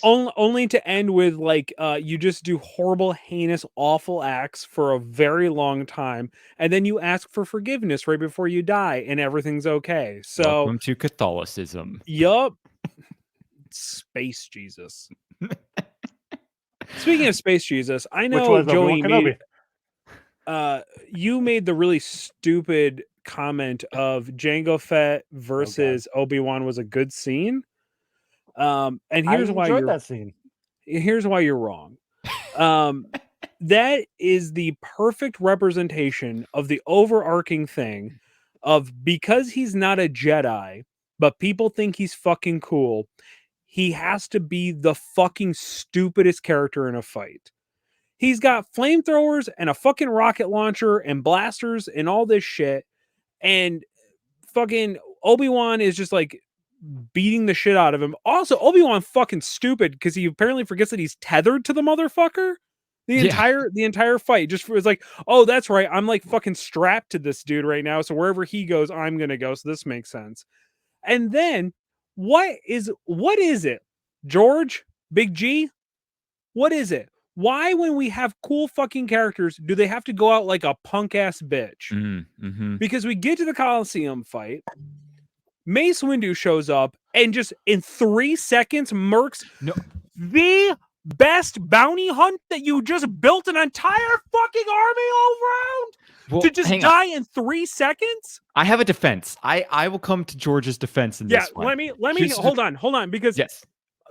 only to end with like you just do horrible, heinous, awful acts for a very long time, and then you ask for forgiveness right before you die, and everything's okay. So, Welcome to Catholicism. yup. Space Jesus. Speaking of Space Jesus, I Which know was Joey Obi-Wan made, you made the really stupid comment of Jango Fett versus Obi-Wan was a good scene. And here's why enjoyed that scene. Here's why you're wrong. That is the perfect representation of the overarching thing of, because he's not a Jedi, but people think he's fucking cool, he has to be the fucking stupidest character in a fight. He's got flamethrowers and a fucking rocket launcher and blasters and all this shit, and fucking Obi-Wan is just like beating the shit out of him. Also, Obi-Wan fucking stupid because he apparently forgets that he's tethered to the motherfucker. The entire fight just was like, oh, that's right, I'm like fucking strapped to this dude right now, so wherever he goes, I'm gonna go. So this makes sense. And then what is it, George, Big G? What is it? Why, when we have cool fucking characters, do they have to go out like a punk ass bitch? Mm-hmm. Because we get to the Coliseum fight, Mace Windu shows up and just in 3 seconds murks the best bounty hunt that you just built an entire fucking army around to just die in 3 seconds. I have a defense. I will come to George's defense in this one. Let me hold on, because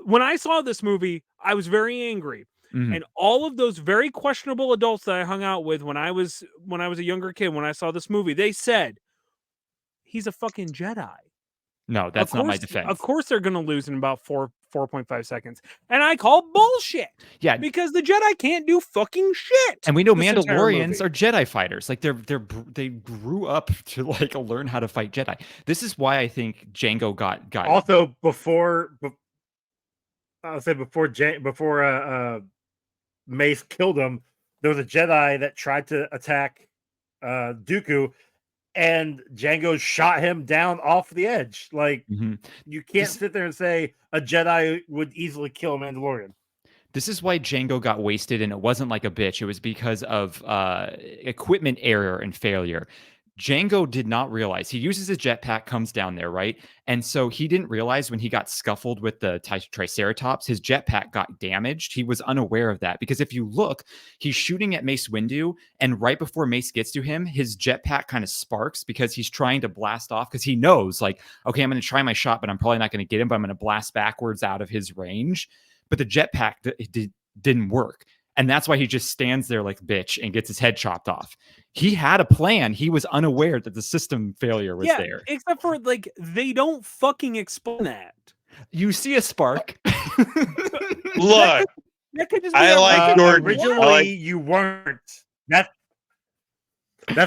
when I saw this movie, I was very angry. Mm-hmm. And all of those very questionable adults that I hung out with when I was a younger kid, when I saw this movie, they said he's a fucking Jedi. No, that's not my defense. Of course they're going to lose in about 4.5 seconds. And I call bullshit. Yeah. Because the Jedi can't do fucking shit. And we know Mandalorians are Jedi fighters. Like they grew up to like learn how to fight Jedi. This is why I think Jango got also before Mace killed him, there was a Jedi that tried to attack Dooku, and Jango shot him down off the edge. Like, you can't sit there and say a Jedi would easily kill a Mandalorian. This is why Jango got wasted, and it wasn't like a bitch. It was because of equipment error and failure. Django did not realize. He uses his jetpack, comes down there, right? And so he didn't realize when he got scuffled with the Triceratops, his jetpack got damaged. He was unaware of that because if you look, he's shooting at Mace Windu, and right before Mace gets to him, his jetpack kind of sparks because he's trying to blast off because he knows, like, okay, I'm going to try my shot, but I'm probably not going to get him, but I'm going to blast backwards out of his range. But the jetpack didn't work. And that's why he just stands there like bitch and gets his head chopped off. He had a plan. He was unaware that the system failure was there. Except for, like, they don't fucking explain that. You see a spark. Look, That could just I be like Jordan. Originally, you weren't. That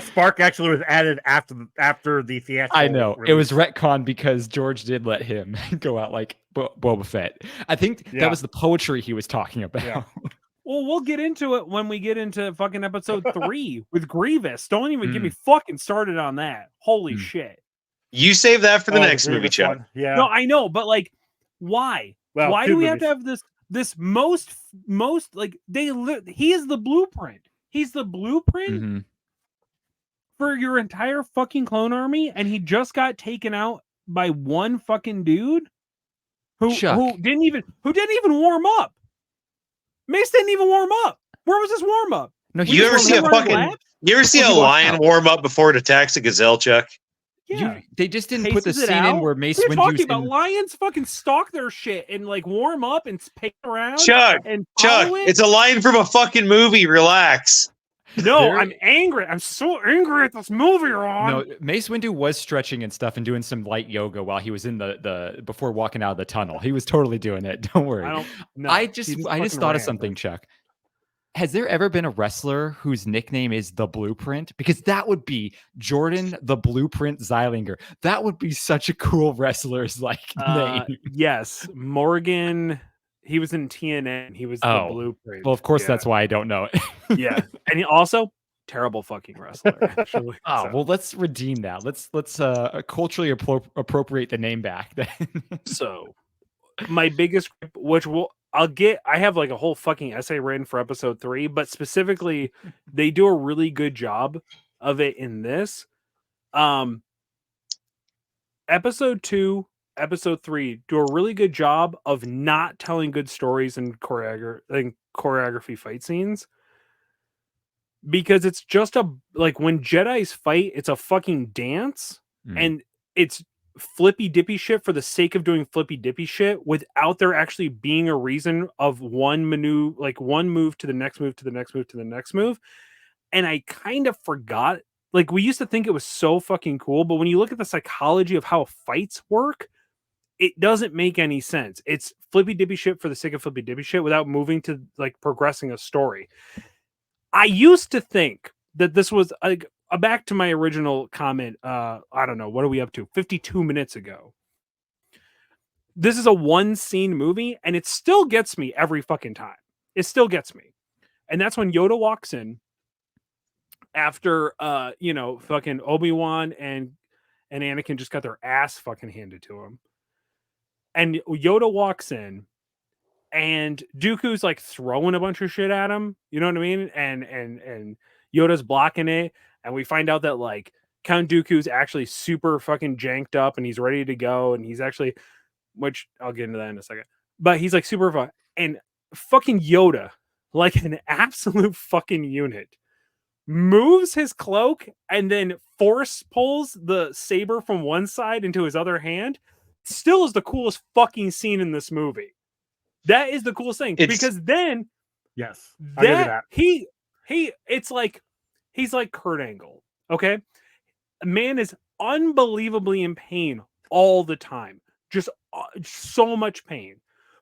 spark actually was added after the theatrical. I know. release. It was retcon because George did let him go out like Boba Fett. I think that was the poetry he was talking about. Yeah. Well, we'll get into it when we get into fucking episode 3 with Grievous. Don't even get me fucking started on that. Holy shit. You save that for the next movie, Grievous Chuck. one. Yeah. No, I know, but like, why? Well, why two do we have movies. to have this most like he is the blueprint. He's the blueprint Mm-hmm. for your entire fucking clone army, and he just got taken out by one fucking dude who didn't even warm up. Mace didn't even warm up. Where was his warm up? No, You ever see a lion warm up before it attacks a gazelle, Chuck? Yeah. They just didn't put the Paces it scene in out. where Mace What are you talking Windu's about? Lions fucking stalk their shit and like warm up and pick around. Chuck, and it's a line from a fucking movie. Relax. No, I'm angry. I'm so angry at this movie, Ron. No, Mace Windu was stretching and stuff and doing some light yoga while he was in the before walking out of the tunnel. He was totally doing it. Don't worry. I just thought of something, Chuck. Has there ever been a wrestler whose nickname is the Blueprint? Because that would be Jordan the Blueprint Zeilinger. That would be such a cool wrestler's name. Yes, Morgan. He was in TNN. He was the Blueprint. Well, of course, that's why I don't know it. Yeah, and he also terrible fucking wrestler. Actually. Well, let's redeem that. Let's culturally appropriate the name back. Then. So, my biggest, I have like a whole fucking essay written for episode 3, but specifically, they do a really good job of it in this. Episode 2. Episode 3 do a really good job of not telling good stories and choreography fight scenes, because it's just like when Jedis fight, it's a fucking dance and it's flippy dippy shit for the sake of doing flippy dippy shit without there actually being a reason of one move to the next move to the next move to the next move. And I kind of forgot, like, we used to think it was so fucking cool, but when you look at the psychology of how fights work, it doesn't make any sense. It's flippy dippy shit for the sake of flippy dippy shit without moving to like progressing a story. I used to think that this was like back to my original comment. I don't know. What are we up to? 52 minutes ago. This is a one scene movie and it still gets me every fucking time. It still gets me. And that's when Yoda walks in after, fucking Obi-Wan and Anakin just got their ass fucking handed to him. And Yoda walks in, and Dooku's like throwing a bunch of shit at him. You know what I mean? And Yoda's blocking it, and we find out that like Count Dooku's actually super fucking janked up, and he's ready to go, and he's actually, which I'll get into that in a second. But he's like super fun, and fucking Yoda, like an absolute fucking unit, moves his cloak and then force pulls the saber from one side into his other hand. Still is the coolest fucking scene in this movie. That is the coolest thing, because then yes, I give you that. It's like he's like Kurt Angle. Okay, a man is unbelievably in pain all the time, just so much pain.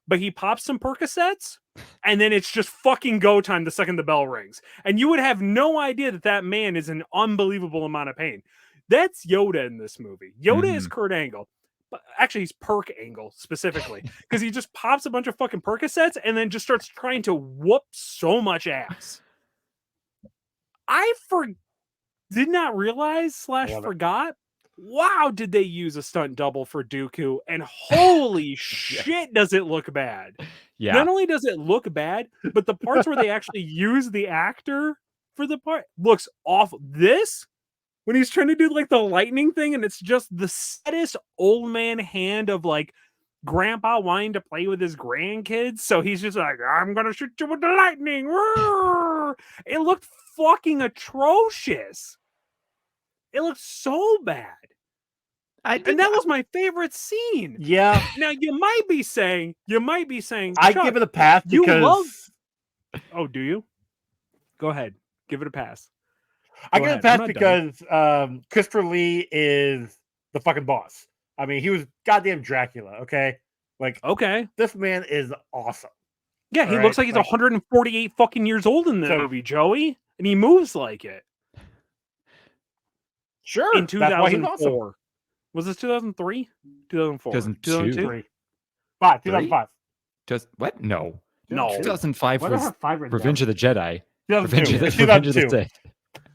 But he pops some Percocets, and then it's just fucking go time the second the bell rings, and you would have no idea that man is in unbelievable amount of pain. That's Yoda in this movie. Yoda is Kurt Angle. But actually, he's Perk Angle specifically, because he just pops a bunch of fucking Percocets and then just starts trying to whoop so much ass. I did not realize / forgot. Wow, did they use a stunt double for Dooku? And holy shit, does it look bad? Yeah. Not only does it look bad, but the parts where they actually use the actor for the part looks awful. This when he's trying to do like the lightning thing, and it's just the saddest old man hand of like grandpa wanting to play with his grandkids. So he's just like, I'm gonna shoot you with the lightning. It looked fucking atrocious. It looked so bad. And that was my favorite scene. Yeah. Now you might be saying, I Chuck, give it a pass you because love. Oh, do you? Go ahead, give it a pass. I give it a pass because Christopher Lee is the fucking boss. I mean, he was goddamn Dracula. Okay, like this man is awesome. Yeah, he looks like he's 148 fucking years old in the movie, Joey, and he moves like it. Sure, in 2004. Awesome. Was this 2003? 2004? 2002? 2005. Just what? No. 2005 was Revenge of the Jedi. 2002. Revenge of the Sith.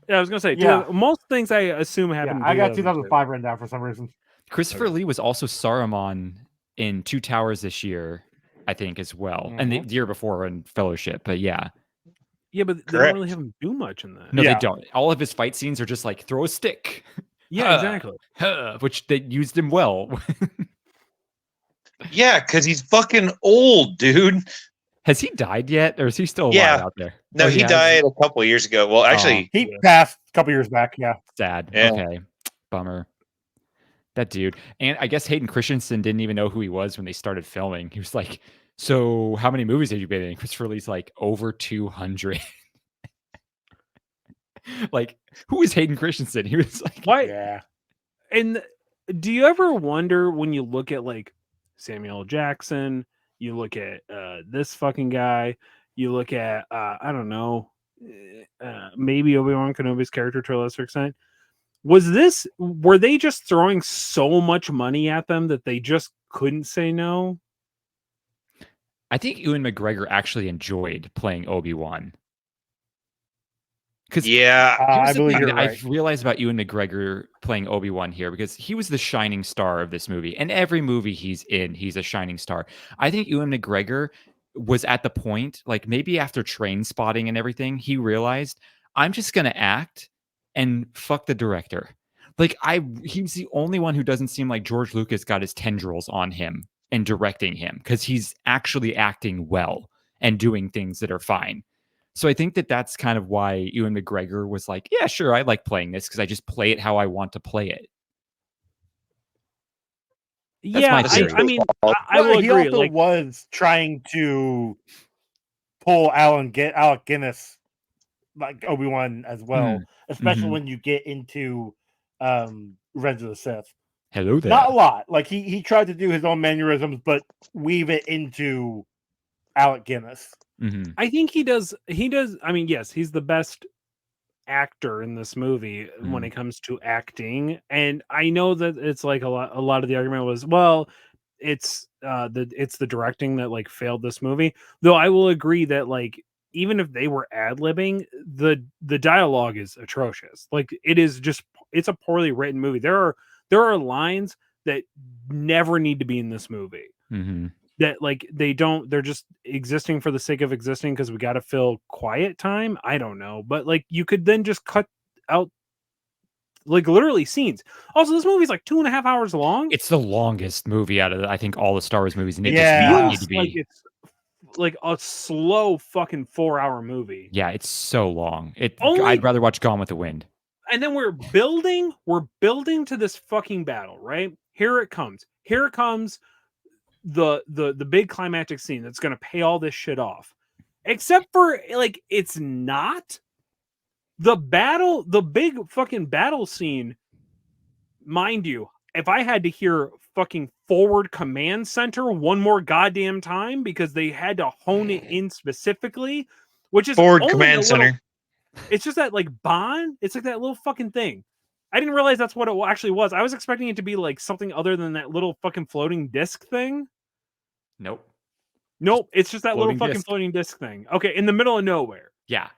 Yeah, I was gonna say. Most things I assume happened. I got 2005 written down for some reason. Christopher Lee was also Saruman in Two Towers this year, I think, as well, and the year before in Fellowship. But yeah, but they don't really have him do much in that. No, they don't. All of his fight scenes are just like throw a stick. Yeah, exactly. Which they used him well. Yeah, because he's fucking old, dude. Has he died yet, or is he still alive out there? No, he died a couple of years ago. Well, actually, he passed a couple years back. Yeah, sad. Yeah. Okay, bummer. That dude, and I guess Hayden Christensen didn't even know who he was when they started filming. He was like, "So, how many movies have you been in?" Christopher Lee's like, "Over 200." Like, who is Hayden Christensen? He was like, "Why?" Yeah. And do you ever wonder when you look at like Samuel L. Jackson, you look at this fucking guy, you look at I don't know, maybe Obi-Wan Kenobi's character to a lesser extent. Were they just throwing so much money at them that they just couldn't say no? I think Ewan McGregor actually enjoyed playing Obi-Wan. Because I believe you're right. I've realized about Ewan McGregor playing Obi-Wan here, because he was the shining star of this movie, and every movie he's in, he's a shining star. I think Ewan McGregor was at the point, like maybe after Train Spotting and everything, he realized, I'm just gonna act and fuck the director. Like he's the only one who doesn't seem like George Lucas got his tendrils on him and directing him, because he's actually acting well and doing things that are fine. So I think that that's kind of why Ewan McGregor was like, yeah, sure, I like playing this because I just play it how I want to play it. That's I mean, I will he agree. Also was trying to pull Alec Guinness, like Obi-Wan as well, especially when you get into Revenge of the Sith. Hello there. Not a lot. Like he tried to do his own mannerisms, but weave it into Alec Guinness. Mm-hmm. I think he does. I mean, yes, he's the best actor in this movie when it comes to acting, and I know that it's like a lot of the argument was, well, it's the directing that like failed this movie. Though I will agree that like even if they were ad-libbing, the dialogue is atrocious. Like it's a poorly written movie. There are lines that never need to be in this movie. Mm-hmm. That like they're just existing for the sake of existing because we got to fill quiet time. I don't know, but like you could then just cut out like literally scenes. Also, this movie's like 2.5 hours long. It's the longest movie out of I think all the Star Wars movies, and it just feels like it's like a slow fucking 4-hour movie. Yeah, it's so long. I'd rather watch Gone with the Wind. And then we're building to this fucking battle, right? Here it comes. The big climactic scene that's going to pay all this shit off, except for like it's not the big fucking battle scene. Mind you, if I had to hear fucking forward command center one more goddamn time because they had to hone it in specifically, which is forward command center. It's just that like Bond, it's like that little fucking thing. I didn't realize that's what it actually was. I was expecting it to be like something other than that little fucking floating disc thing. Nope. It's just that little fucking floating disc thing. Okay, in the middle of nowhere. Yeah.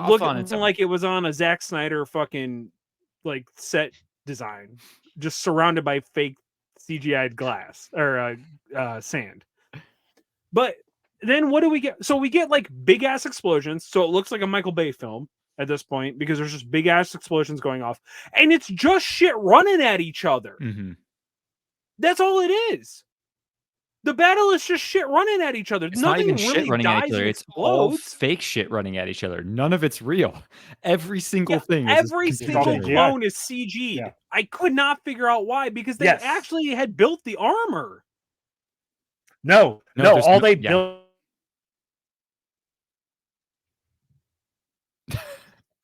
Looking like it was on a Zack Snyder fucking like set design, just surrounded by fake CGI'd glass or sand. But then what do we get? So we get like big ass explosions, so it looks like a Michael Bay film. at this point because there's just big ass explosions going off, and it's just shit running at each other. Mm-hmm. That's all it is. The battle is just shit running at each other. It's Nothing not even really shit running at dies each other. and It's all explodes. fake shit running at each other. None of it's real. Every single thing. Every is single CGI. clone is CG'd. Yeah. I could not figure out why because they Yes. actually had built the armor. No, there's all no- they yeah. built.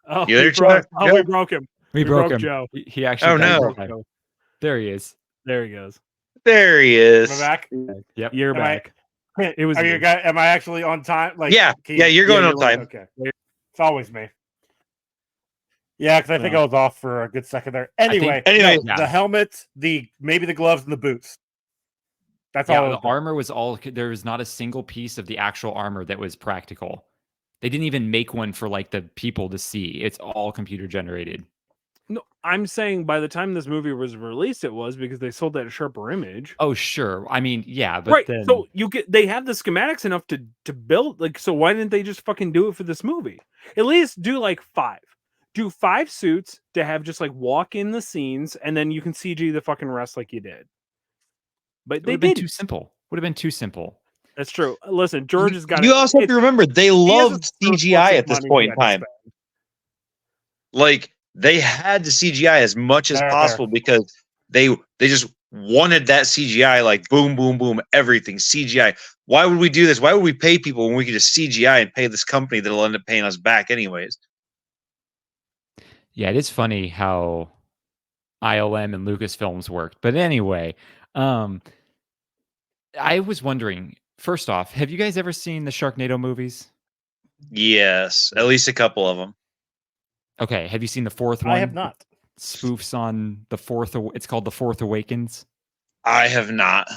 Oh, You there, we broke, Chuck? oh, Joe? we broke him. We broke him. Joe. He actually Oh, died no. this time. There he is. There he goes. There he Am I is. back? Yep. You're Am I- back. It was Are you you. guys? Am I actually on time? Like, Yeah, you're going on time. Okay, it's always me. Yeah, because I think I was off for a good second there. Anyway, anyway, the helmet, maybe the gloves and the boots. That's Yeah, all. the armor was all. There was not a single piece of the actual armor that was practical. They didn't even make one for like the people to see. It's all computer generated. No, I'm saying by the time this movie was released, it was because they sold that at Sharper Image. Oh, sure. I mean, yeah, but Right. then So they have the schematics enough to build, like, so why didn't they just fucking do it for this movie? At least do like 5. Do 5 suits to have just like walk in the scenes, and then you can CG the fucking rest like you did. But it would they have been did. too simple. Would have been too simple. That's true. Listen, George has got. You also have to remember they he has loved a surplus CGI of at this money point he in had to time. spend. Like they had to CGI as much as There. possible because they just wanted that CGI, like boom, boom, boom, everything CGI. Why would we do this? Why would we pay people when we could just CGI and pay this company that'll end up paying us back anyways? Yeah, it is funny how ILM and Lucasfilms worked. But anyway, I was wondering, first off, have you guys ever seen the Sharknado movies? Yes, at least a couple of them. Okay, have you seen the fourth one? I have not. Spoofs on the fourth. It's called The Fourth Awakens. I have not.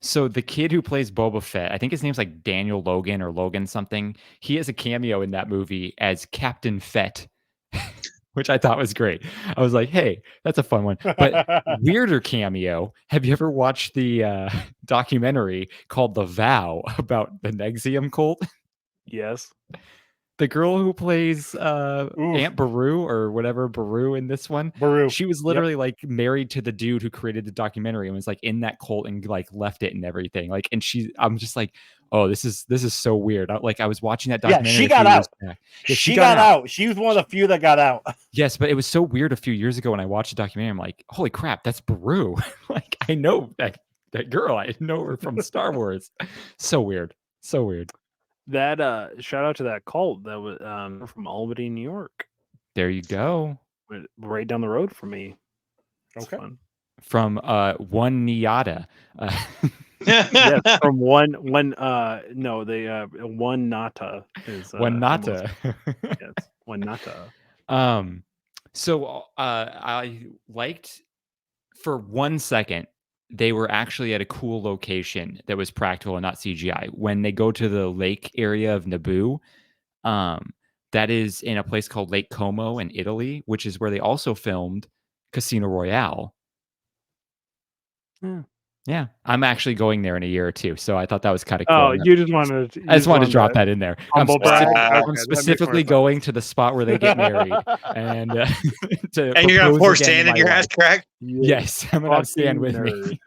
So the kid who plays Boba Fett, I think his name's like Daniel Logan or Logan something. He has a cameo in that movie as Captain Fett, which I thought was great. I was like, hey, that's a fun one. But weirder cameo. Have you ever watched the documentary called The Vow about the Nexium cult? Yes. The girl who plays Aunt Beru or whatever Beru in this one, Baru. she was literally like married to the dude who created the documentary and was like in that cult and like left it and everything. Like, and I'm just like, oh, this is so weird. I was watching that documentary. Yeah, she got out. Yeah, she got out. She was one of the few that got out. Yes, but it was so weird a few years ago when I watched the documentary. I'm like, holy crap, that's Beru. Like, I know that girl. I know her from Star Wars. So weird. So weird. That shout out to that cult that was from Albany, New York. There you go. Right down the road from me. It's Okay. fun. From one Niata. Yes, from one no, they one Nata is One Nata. Yes, one Nata. So I liked for 1 second they were actually at a cool location that was practical and not CGI. When they go to the lake area of Naboo, that is in a place called Lake Como in Italy, which is where they also filmed Casino Royale. Yeah, I'm actually going there in a year or two, so I thought that was kind of cool. Oh, you just wanted to. I just wanted to drop that in there. I'm specifically brag. going to the spot where they get married, and and you're gonna pour sand in your ass crack. Yes, I'm gonna have sand with me.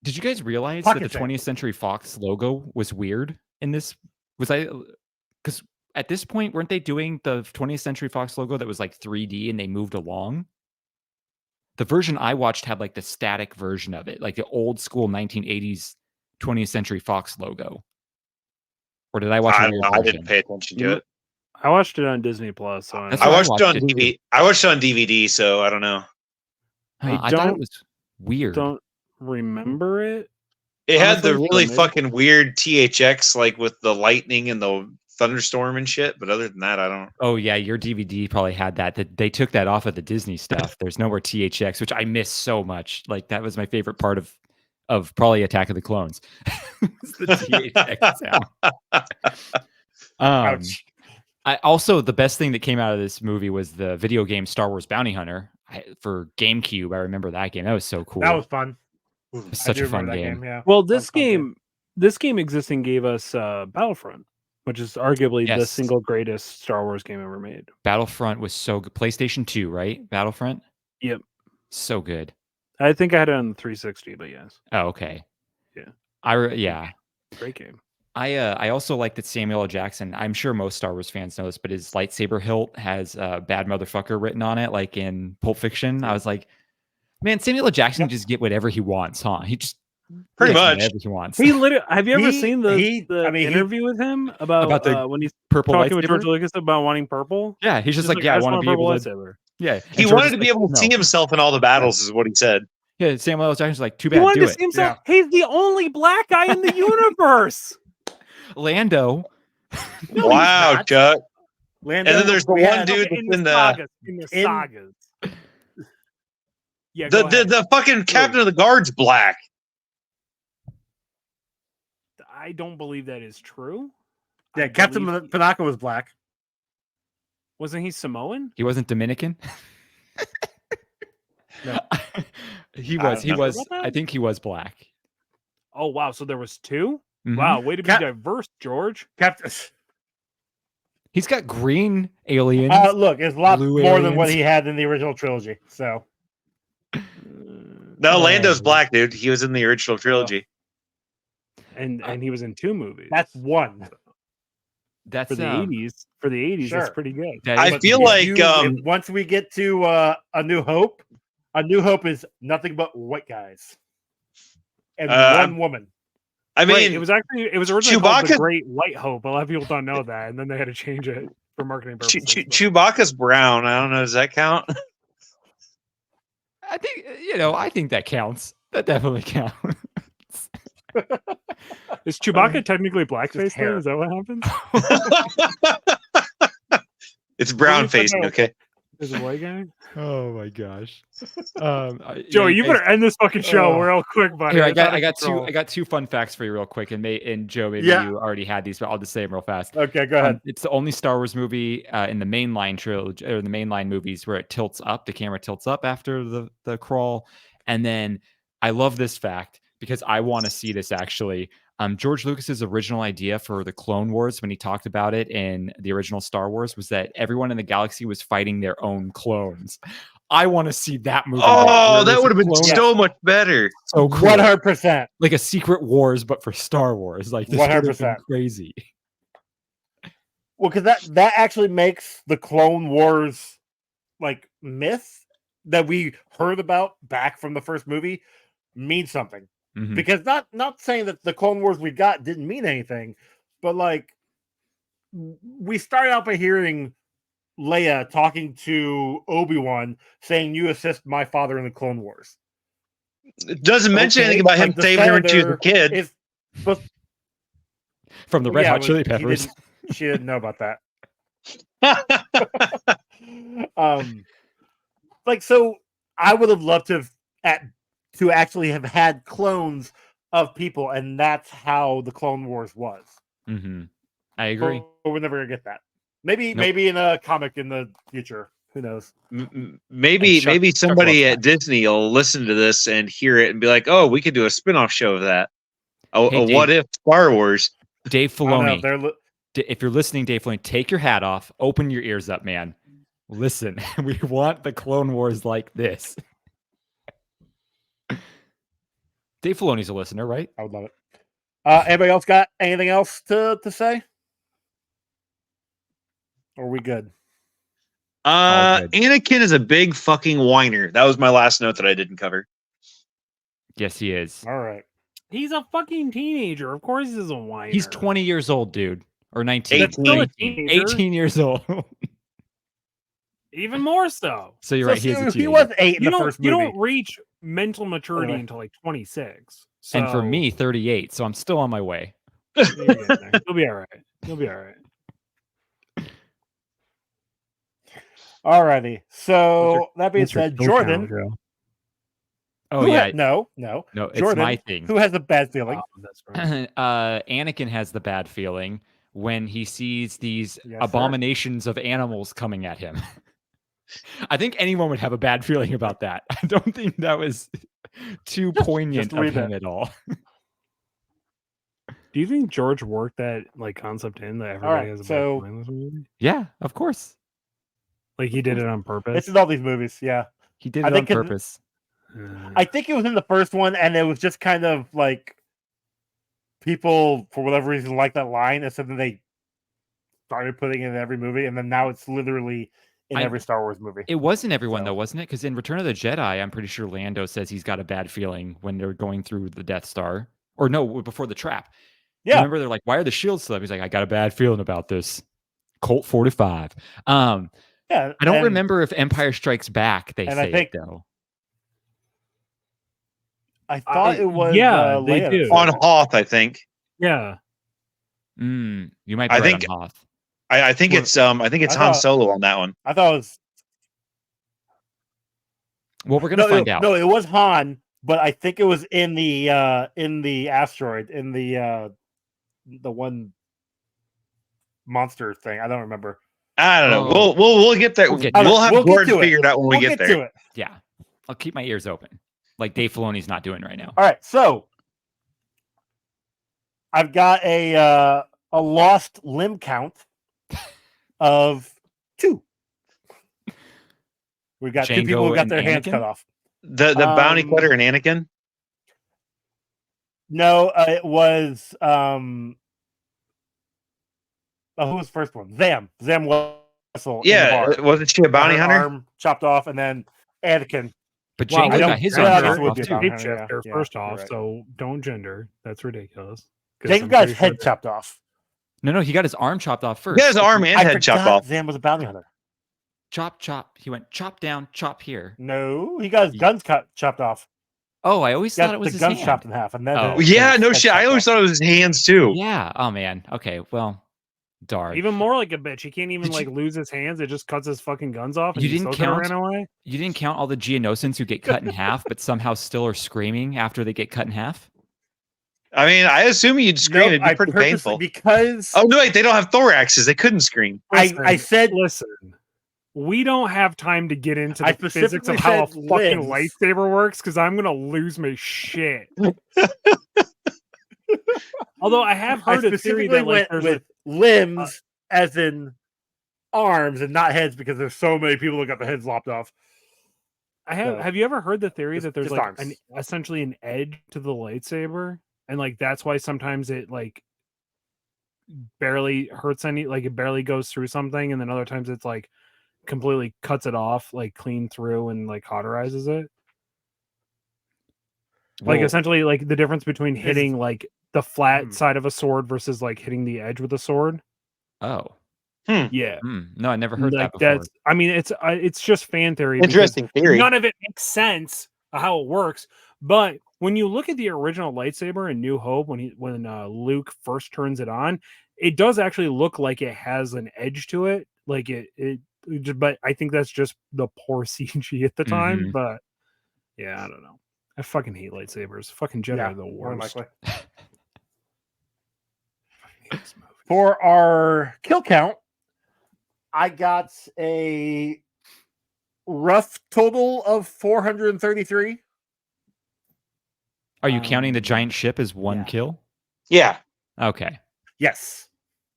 Did you guys realize that the 20th Century Fox logo was weird in this? Because at this point, weren't they doing the 20th Century Fox logo that was like 3D and they moved along? The version I watched had like the static version of it, like the old school 1980s 20th Century Fox logo. Or did I watch? I didn't pay attention to it. I watched it on Disney Plus. So I watched it on DVD. I watched it on DVD, so I don't know. I thought it was weird. Don't remember it. It had the really fucking weird THX, like with the lightning and the thunderstorm and shit. But other than that, I don't. Oh yeah, your DVD probably had that. They took that off of the Disney stuff. There's no more THX, which I miss so much. Like that was my favorite part of probably Attack of the Clones. The THX sound. I also, the best thing that came out of this movie was the video game Star Wars Bounty Hunter for GameCube. I remember that game. That was so cool. That was fun. Such a fun game. Yeah. Well, this game existing gave us Battlefront. which is arguably the Yes. single greatest Star Wars game ever made. Battlefront was so good. PlayStation 2, right? Battlefront? Yep. So good. I think I had it on the 360, but yes. Oh, okay. Yeah. Yeah. Great game. I also like that Samuel L. Jackson, I'm sure most Star Wars fans know this, but his lightsaber hilt has bad motherfucker written on it, like in Pulp Fiction. I was like, man, Samuel L. Jackson can just get whatever he wants, huh? He just Pretty gets much. whatever he wants. He literally. Have you ever seen the he- interview with him about the when he's Purple talking with lightsaber? George Lucas about wanting purple? Yeah, he's just like, I I just want to be purple able to. lightsaber. Yeah, He and George wanted is to be like, able to no. see himself in all the battles, is what he said. Yeah, Samuel L. Jackson's like, too He bad, wanted do to it. see himself. He's the only black guy in the universe. Lando. No, Wow, he's not. Chuck. Lando, And then there's the we one had- dude in in the the sagas. Yeah, go ahead. the fucking captain of the guard's black. I don't believe that is true. Yeah, I Captain believe- Panaka was black. Wasn't he Samoan? He wasn't Dominican. No. He I was. don't He know was. about that. I think he was black. Oh wow, so there was two? Mhm. Wow, way to be Cap- diverse, George. Captain. He's got green aliens. Look, it's a lot Blue more than what aliens. he had in the original trilogy. So No, Lando's Oh. black, dude. He was in the original trilogy. And he was in two movies. that's one. That's for the 80s. For the 80s, that's Sure. pretty good. that I is- But feel if like, if once we get to A New Hope is nothing but white guys and one woman. I mean, Right, it was originally called the Chewbacca- Great White Hope. A lot of people don't know that, and then they had to change it for marketing purposes. Chewbacca's brown. I don't know. Does that count? I think I think that counts. That definitely counts. Is Chewbacca technically blackface? hair. Then? Is that what happens? It's brown What do you facing. think Okay. Is a white guy? Oh my gosh. Joe, you better end this fucking show real quick, buddy. Here, It's out of control. I got two fun facts for you real quick, and Joe, maybe Yeah. you already had these, but I'll just say them real fast. Okay, go ahead. It's the only Star Wars movie in the mainline trilogy or the mainline movies where it tilts up. The camera tilts up after the crawl, and then I love this fact because I want to see this actually. George Lucas's original idea for the Clone Wars, when he talked about it in the original Star Wars, was that everyone in the galaxy was fighting their own clones. I want to see that movie. Oh, that would have been so much better. so cool. 100%. Like a Secret Wars, but for Star Wars. Like this would have been 100%. crazy. Well, because that actually makes the Clone Wars like myth that we heard about back from the first movie mean something. Mhm. Because not saying that the Clone Wars we got didn't mean anything, but like we started out by hearing Leia talking to Obi-Wan saying, "You assist my father in the Clone Wars." It doesn't mention Okay, anything about him like the saving her when she was a senator kid. is supposed- From the Red yeah, Hot well, Chili he Peppers. She didn't know about that. Like, so I would have loved to actually have had clones of people, and that's how the Clone Wars was. Mm-hmm. I agree. But we're never gonna get that. Maybe Nope. in a comic in the future. Who knows? Maybe And Chuck somebody loves at Disney will listen to this and hear it and be like, "Oh, we could do a spin-off show of that." A Hey, what if Star Wars? Dave I don't know, Filoni. If you're listening, Dave Filoni, take your hat off, open your ears up, man. Listen, we want the Clone Wars like this. Dave Filoni's a listener, right? I would love it. Anybody else got anything else to say? Or are we good? All good. Anakin is a big fucking whiner. That was my last note that I didn't cover. Yes, he is. All right. He's a fucking teenager. Of course, he's a whiner. He's 20 years old, dude. Or 19. That's still a 18. teenager. 18 years old. Even more so. So you're So right. He is a he teenager. was 8 in You the don't first you movie. don't reach mental maturity Anyway. until like 26. And for So, me, 38. So I'm still on my way. you'll get there. You'll be all right. You'll be all right. Alrighty. So What's that being What's your said, kill Jordan. count, Joe? Oh, who yeah. had- no. No, it's Jordan, my thing. Who has a bad feeling? Oh, that's right. Anakin has the bad feeling when he sees these Yes, sir. abominations of animals coming at him. I think anyone would have a bad feeling about that. I don't think that was too poignant just read of him it. at all. Do Do you think George worked that like concept in that everybody right, has a so- best in this movie? Yeah, of course. Like he did it on purpose. It's in all these movies. Yeah, He did I it on think it- purpose. I think it was in the first one, and it was just kind of like people for whatever reason like that line, and so then they started putting it in every movie, and then now it's literally in every Star Wars movie. It wasn't everyone So- though, wasn't it? Because in Return of the Jedi, I'm pretty sure Lando says he's got a bad feeling when they're going through the Death Star, or no, before the trap. Yeah, Remember, they're like, "Why are the shields still up?" He's like, "I got a bad feeling about this." Colt 45. yeah. I don't and- remember if Empire Strikes Back they and say I think- it though. I thought it was yeah, they Leia do. that On said it. Hoth, I think. Yeah. You might be I right think- on Hoth. I think Well, it's Han thought- Solo on that one. I thought it was Well, we're gonna find out. No, it was Han, but I think it was in the asteroid, in the one monster thing. I don't remember. I don't know. Oh. We'll get there. We'll We'll, get to it. have We'll get Gordon to it. figured out when We'll we get there. to it. Yeah, I'll keep my ears open, like Dave Filoni's not doing right now. All right, so I've got a lost limb count of 2. We got 2 Django people who got and their hands Anakin? cut off. The bounty Um, cutter and Anakin. No, it was who was the first one? Zam Wessel. Yeah, wasn't she a bounty Got her hunter? arm chopped off, and then Anakin. But Well, Django I don't- got his yeah, arm this chopped would off be too. fine. Shape Yeah, shifter yeah, first you're off, right. so don't gender. That's ridiculous. 'Cause Jacob I'm got pretty his sure head that- chopped off. No, he got his arm chopped off first. Yeah, his arm and I head chopped forgot off. Zam was a bounty hunter. Chop, chop. He went chop down, chop here. No, he got his guns chopped off. Oh, I always He thought got it was the his guns hand. chopped in half, and then Oh. his Yeah, no head shit. I chopped always off. thought it was his hands too. Yeah. Oh man. Okay. Well, darn. Even more like a bitch. He can't even Did like you- lose his hands. It just cuts his fucking guns off. And You he didn't still kinda count? ran away. You didn't count all the Geonosians who get cut in half, but somehow still are screaming after they get cut in half. I mean, I assume you'd scream. Nope, It'd be I pretty purposely- painful. because Oh no, wait, they don't have thoraxes. They couldn't scream. I said listen. We don't have time to get into I the physics of specifically how a said fucking limbs. lightsaber works because I'm gonna lose my shit. Although I have I heard a theory specifically that like went there's with limbs as in arms and not heads because there's so many people that got the heads lopped off. I have. So, Have you ever heard the theory just- that there's just like arms. essentially an edge to the lightsaber, and like that's why sometimes it like barely hurts any, like it barely goes through something, and then other times it's like completely cuts it off, like clean through, and like cauterizes it. Like Well, essentially, like the difference between Is- hitting like the flat Hmm. side of a sword versus like hitting the edge with a sword. oh. Yeah, No, I never heard like that before. that's. I mean, it's just fan theory. because Interesting theory. None of it makes sense of how it works. But when you look at the original lightsaber in New Hope, when Luke first turns it on, it does actually look like it has an edge to it. Like but I think that's just the poor CG at the time. Mhm. But yeah, I don't know. I fucking hate lightsabers. Fucking Jedi Yeah, are the more than worst. likely. Fucking hate this movie. For our kill count, I got a rough total of 433. Are you counting the Um, giant ship as one yeah. kill? Yeah. Okay. Yes.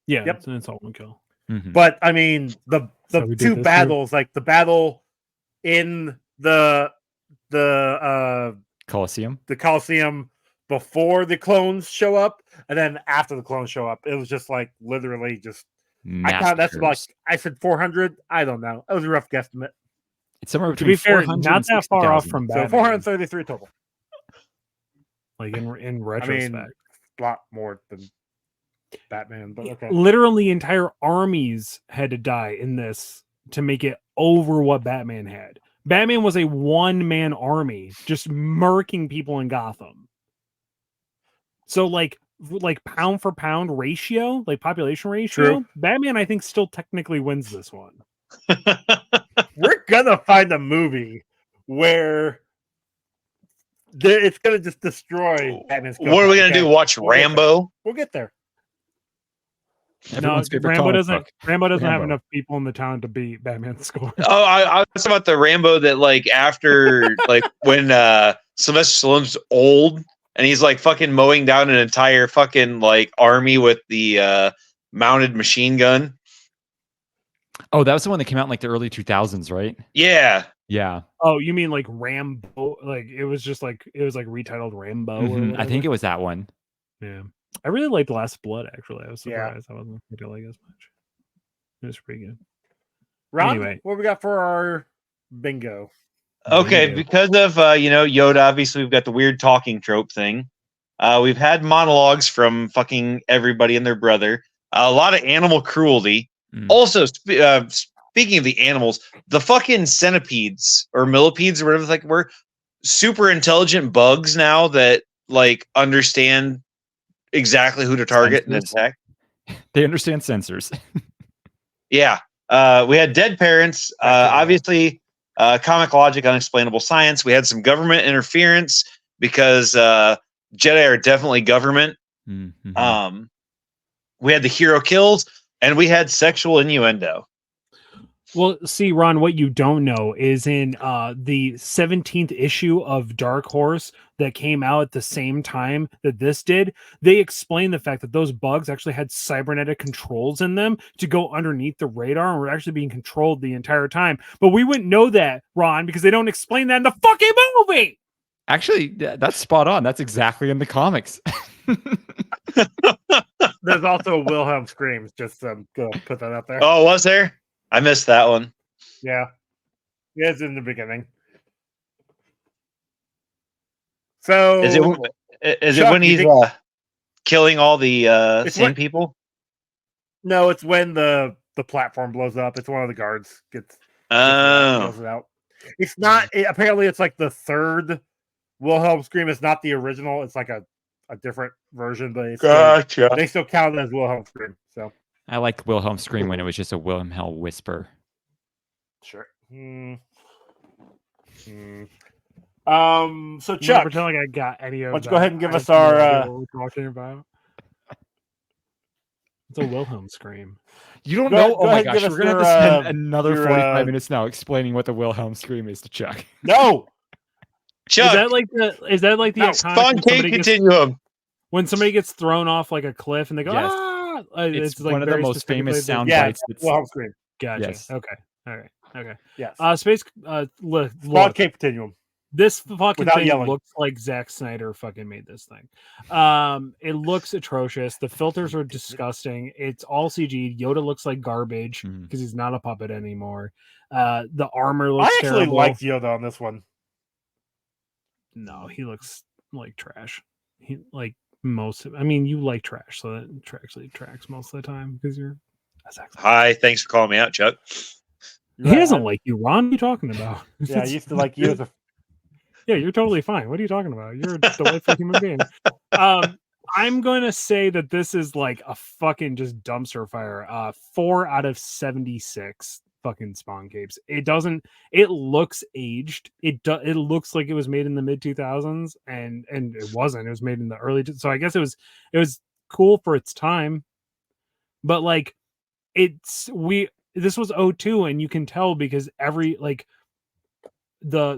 Yeah, Yep. it's all one kill. Mhm. But I mean the So we did two this too? battles, like the battle in the Colosseum. Coliseum before the clones show up, and then after the clones show up, it was just like literally just. I count that's like Massacres. I said 400. I don't know. It was a rough guesstimate. It's somewhere To between be fair, 400 not and that far off 60,000. from So Batman. 433 total. Like in I mean, retrospect. a lot more than Batman, but okay. Literally entire armies had to die in this to make it over what Batman had. Batman was a one-man army just murking people in Gotham. So like pound for pound ratio, like population ratio, True. Batman I think still technically wins this one. We're gonna find a movie where it's gonna just destroy Batman's. What are we gonna do? Okay, Watch we'll get there. Rambo? We'll get there. Everyone's favorite Rambo comic doesn't book. Rambo doesn't have Rambo. enough people in the town to beat Batman's score. Oh, I was talking about the Rambo that like after like when Sylvester Stallone's old and he's like fucking mowing down an entire fucking like army with the mounted machine gun. Oh, that was the one that came out in like the early 2000s, right? Yeah. Yeah. Oh, you mean like Rambo? Like it was retitled Rambo or Mhm. whatever. I think it was that one. Yeah, I really liked Last Blood. Actually, I was Yeah. surprised I wasn't going to like it as much. It was pretty good. Ron, Anyway. what we got for our bingo? Okay, Bingo. because of Yoda, obviously we've got the weird talking trope thing. We've had monologues from fucking everybody and their brother. A lot of animal cruelty. Mm. Also, speaking of the animals, the fucking centipedes or millipedes or whatever the fuck were super intelligent bugs now that like understand exactly who to target and Sensors? attack. They understand sensors. Yeah. We had dead parents. Obviously, comic logic, unexplainable science. We had some government interference because Jedi are definitely government. Mm-hmm. We had the hero kills, and we had sexual innuendo. Well, see, Ron, what you don't know is in the 17th issue of Dark Horse that came out at the same time that this did, they explained the fact that those bugs actually had cybernetic controls in them to go underneath the radar and were actually being controlled the entire time. But we wouldn't know that, Ron, because they don't explain that in the fucking movie. Actually, that's spot on. That's exactly in the comics. There's also a Wilhelm screams. Just go put that out there. Oh, was there? I missed that one. Yeah, it's in the beginning. So Is it Chuck, when you he's think- killing all the same when- people? No, it's when the platform blows up. It's one of the guards gets Oh, kills it out. It's not. Apparently, it's like the third Wilhelm scream. It's not the original. It's like a different version, but it's gotcha. they still count it as Wilhelm scream. So I liked Wilhelm scream when it was just a Wilhelm whisper. sure. So I'm gonna Chuck, pretend like I got any of why don't you that. go ahead and give I us have no our, idea what we're talking about. It's a Wilhelm scream. You don't Go know? ahead- Oh go my ahead and gosh, give we're us gonna have to your, spend another your, 45 minutes now explaining what the Wilhelm scream is to Chuck. no. Chuck, Is that like the No, iconic Spawn Continuum. when somebody gets thrown off like a cliff and they go, Yes. ah! It's like one of the very most specifically famous the- sound Yeah, bites. That's, Wilhelm scream. Gotcha. Yes. Okay. All right. Okay. Yes. Space. Look, Squad Cape Continuum. this fucking Without thing yelling. looks like Zack Snyder fucking made this thing. It looks atrocious. The filters are disgusting. It's all CG. Yoda looks like garbage Mhm. because he's not a puppet anymore. The armor looks I actually terrible. liked Yoda on this one. No, he looks like trash. He like most of. I mean, you like trash, so that actually tracks most of the time because you're. That's actually, Hi, thanks for calling me out, Chuck. he doesn't like you, Ron. What are you talking about? Yeah, I used to like you as a. Yeah, you're totally fine. What are you talking about? You're a delightful human being. I'm going to say that this is like a fucking just dumpster fire. 4 out of 76 fucking Spawn Capes. It looks aged. It looks like it was made in the mid 2000s and it wasn't. It was made in the early. So I guess it was cool for its time. But like this was 02 and you can tell because every like the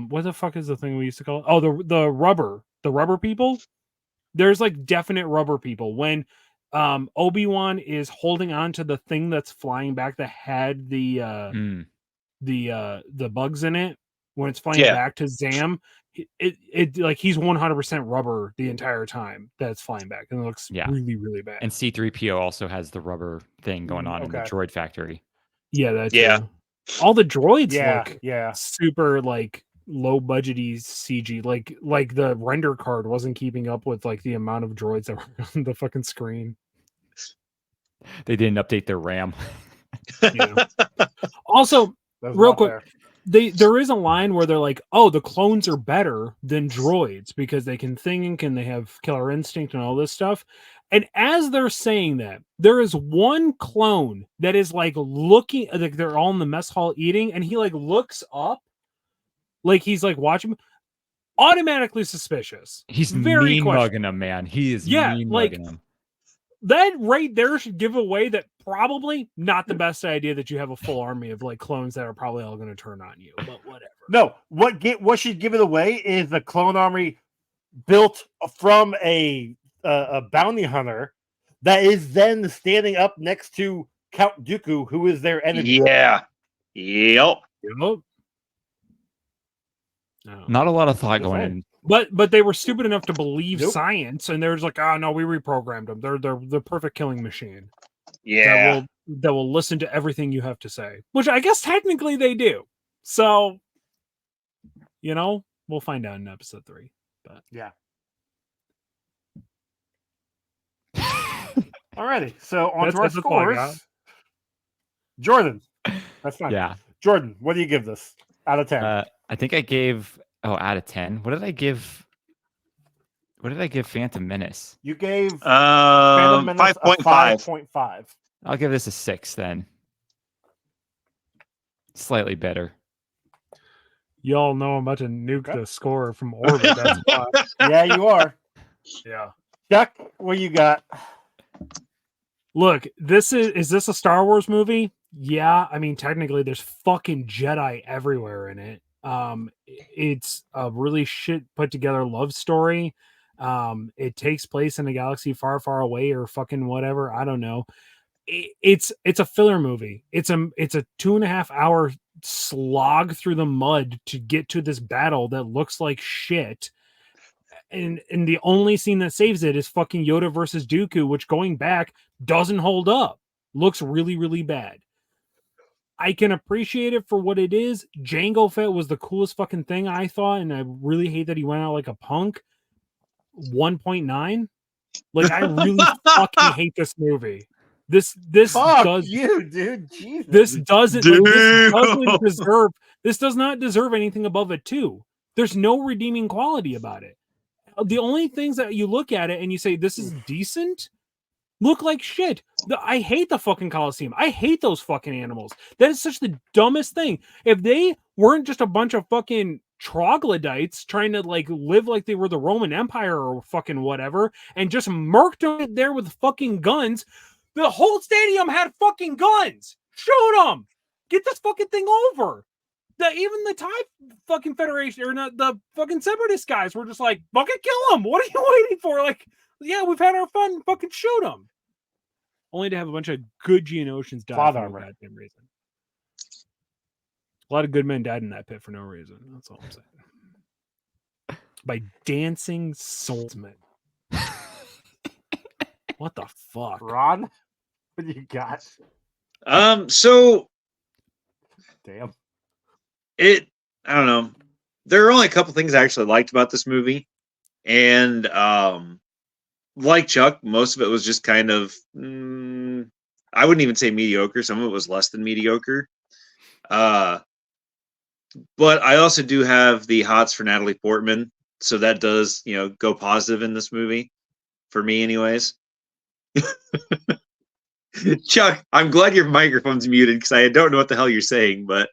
what the fuck is the thing we used to call it? Oh, the rubber people. There's like definite rubber people when Obi-Wan is holding on to the thing that's flying back that had the bugs in it when it's flying back to Zam. It like he's 100% rubber the entire time that's flying back and it looks really, really bad. And C-3PO also has the rubber thing going on in the droid factory. Yeah, that's all the droids look super like low budgety CG. Like the render card wasn't keeping up with like the amount of droids that were on the fucking screen. They didn't update their RAM. Yeah. Also, real quick, there is a line where they're like, "Oh, the clones are better than droids because they can think and they have killer instinct and all this stuff." And as they're saying that, there is one clone that is like looking, like they're all in the mess hall eating, and he like looks up, like he's like watching, automatically suspicious. He's very mean mugging him, man. He is mean mugging him. That right there should give away that probably not the best idea that you have a full army of like clones that are probably all going to turn on you, but whatever. No, what should give it away is the clone army built from a bounty hunter that is then standing up next to Count Dooku, who is their enemy. Yeah. Yep. Nope. Not a lot of thought Just going saying. in. But they were stupid enough to believe Nope. science, and they're just like, oh no, we reprogrammed them. They're the perfect killing machine. Yeah. That will listen to everything you have to say. Which I guess technically they do. So, we'll find out in episode 3. But Yeah. Alrighty, so on to our That's all I got. scores. Jordan, that's fine. Yeah. Jordan, what do you give this out of 10? I think I gave out of 10. What did I give? What did I give Phantom Menace? You gave Phantom Menace 5.5. 5.5. I'll give this a 6 then. Slightly better. y'all know I'm about to nuke the score from orbit. That's why. Yeah, you are. Yeah. Chuck, what you got? Look, is this a Star Wars movie? Yeah, I mean technically there's fucking Jedi everywhere in it. It's a really shit put together love story. It takes place in a galaxy far, far away or fucking whatever. I don't know. It's a filler movie. It's a 2.5 hour slog through the mud to get to this battle that looks like shit. And the only scene that saves it is fucking Yoda versus Dooku, which going back doesn't hold up. Looks really, really bad. I can appreciate it for what it is. Jango Fett was the coolest fucking thing, I thought, and I really hate that he went out like a punk. 1.9. Like, I really fucking hate this movie. This Fuck does you, dude. Jesus. this doesn't Dude. this does not deserve anything above a 2. There's no redeeming quality about it. The only things that you look at it and you say this is decent look like shit. I hate the fucking Coliseum. I hate those fucking animals. That is such the dumbest thing. If they weren't just a bunch of fucking troglodytes trying to like live like they were the Roman Empire or fucking whatever and just murked them there with fucking guns, the whole stadium had fucking guns. Shoot them. Get this fucking thing over. Even the TIE fucking Federation or not the fucking Separatist guys were just like, fucking kill them. What are you waiting for? Like, yeah, we've had our fun. Fucking shoot them. Only to have a bunch of good Geonosians die for no goddamn reason. A lot of good men died in that pit for no reason. That's all I'm saying. By dancing swordsmen. What the fuck? Ron, what do you got? So Damn. I don't know. There are only a couple things I actually liked about this movie. And like Chuck, most of it was just kind of I wouldn't even say mediocre. Some of it was less than mediocre. But I also do have the hots for Natalie Portman. So that does, go positive in this movie. For me anyways. Chuck, I'm glad your microphone's muted because I don't know what the hell you're saying, but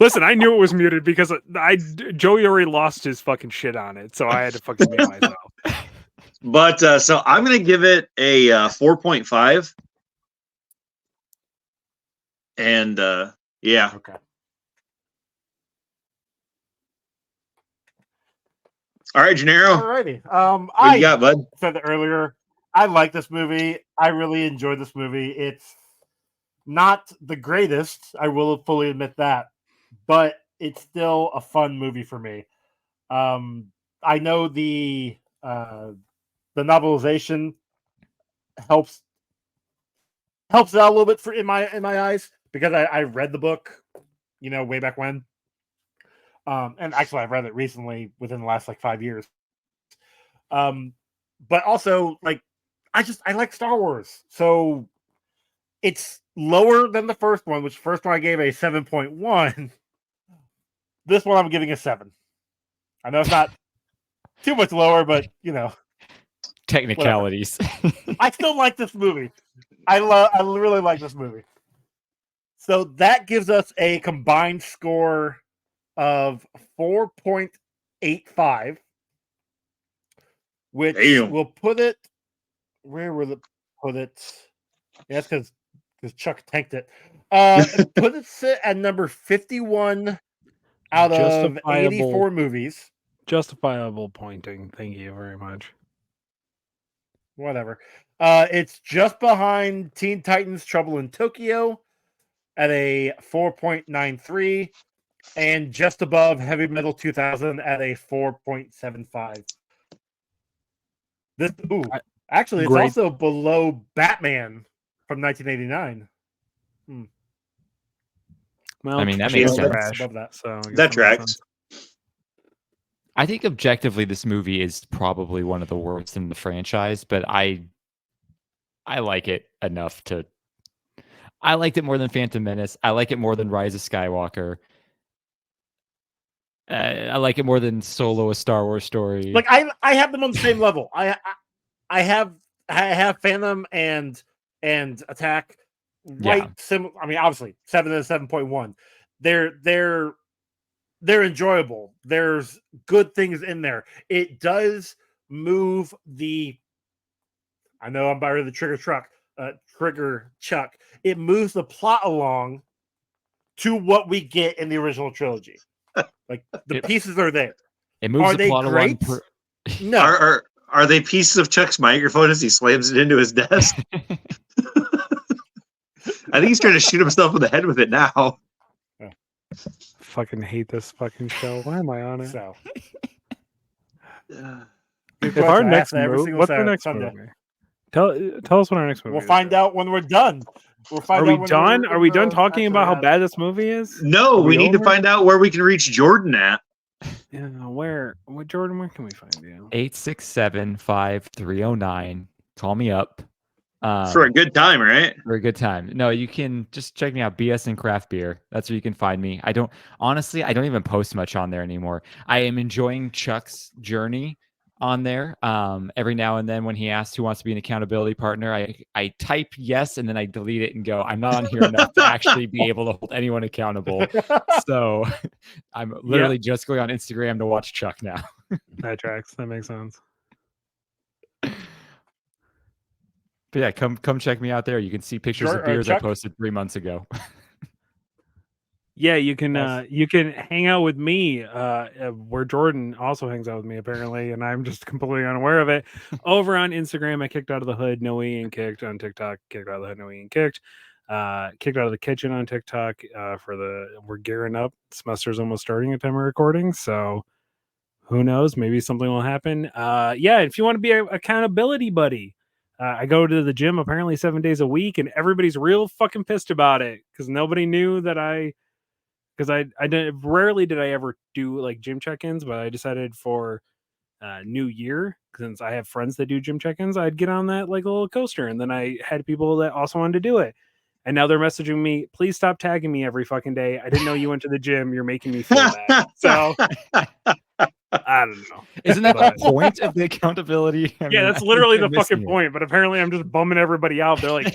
listen, I knew it was muted because Joey already lost his fucking shit on it, so I had to fucking mute myself. But so I'm gonna give it a 4.5, and yeah. Okay. All right, Janero. Alrighty. What you got, bud? Said it earlier. I like this movie. I really enjoyed this movie. It's not the greatest. I will fully admit that, but it's still a fun movie for me. I know the novelization helps it out a little bit in my eyes because I read the book, way back when. And actually I've read it recently within the last 5 years. But also I like Star Wars. So it's lower than the first one, which first one I gave a 7.1. This one I'm giving a 7. I know it's not too much lower, but Technicalities. I still like this movie. I really like this movie. So that gives us a combined score of 4.85, which will put it. Where will it put it? Yeah, that's because Chuck tanked it. Put it sit at number 51 out of 84 movies. Justifiable pointing. Thank you very much. Whatever. It's just behind Teen Titans Trouble in Tokyo at a 4.93 and just above Heavy Metal 2000 at a 4.75. Actually, it's Great. also below Batman from 1989. Well, I mean, that makes sense. Trash above that. So I guess That makes tracks. sense. I think objectively, this movie is probably one of the worst in the franchise, but I like it enough to. I liked it more than Phantom Menace. I like it more than Rise of Skywalker. I like it more than Solo: A Star Wars Story. Like I have them on the same level. I have Phantom and Attack right. Yeah. I mean, obviously 7 and 7.1. They're enjoyable. There's good things in there. It does move the. I know I'm by the trigger Chuck. It moves the plot along to what we get in the original trilogy. Like the pieces are there. It moves Are the plot great? along. No. Are they pieces of Chuck's microphone as he slams it into his desk? I think he's trying to shoot himself in the head with it now. Fucking hate this fucking show. Why am I on it? So. If our next movie, what's our next Sunday. movie? Tell us what our next movie. We'll find out when we're done. Are we done? Are we done talking about how bad this movie is? No, we need to find out where we can reach Jordan at. Yeah, what Jordan? Where can we find you? 867-5309. Call me up. For a good time, right? For a good time. No, you can just check me out. BS and Craft Beer. That's where you can find me. I don't even post much on there anymore. I am enjoying Chuck's journey on there. Every now and then when he asks who wants to be an accountability partner, I type yes and then I delete it and go, I'm not on here enough to actually be able to hold anyone accountable. So I'm literally just going on Instagram to watch Chuck now. That tracks. That makes sense. But yeah, come check me out there. You can see pictures of beers I posted 3 months ago. Yeah, you can hang out with me where Jordan also hangs out with me apparently, and I'm just completely unaware of it. Over on Instagram, I kicked out of the hood, no E and kicked. On TikTok, kicked out of the hood, no E and kicked. Kicked out of the kitchen on TikTok. We're gearing up. Semester's almost starting at time of recording, so who knows? Maybe something will happen. Yeah, if you want to be an accountability buddy. I go to the gym apparently 7 days a week, and everybody's real fucking pissed about it because nobody knew that because I rarely did I ever do like gym check-ins, but I decided for New Year, since I have friends that do gym check-ins, I'd get on that like a little coaster, and then I had people that also wanted to do it. And now they're messaging me, please stop tagging me every fucking day. I didn't know you went to the gym. You're making me feel bad. So I don't know. Isn't that the point of the accountability? I mean, that's literally the fucking point. But apparently I'm just bumming everybody out. They're like,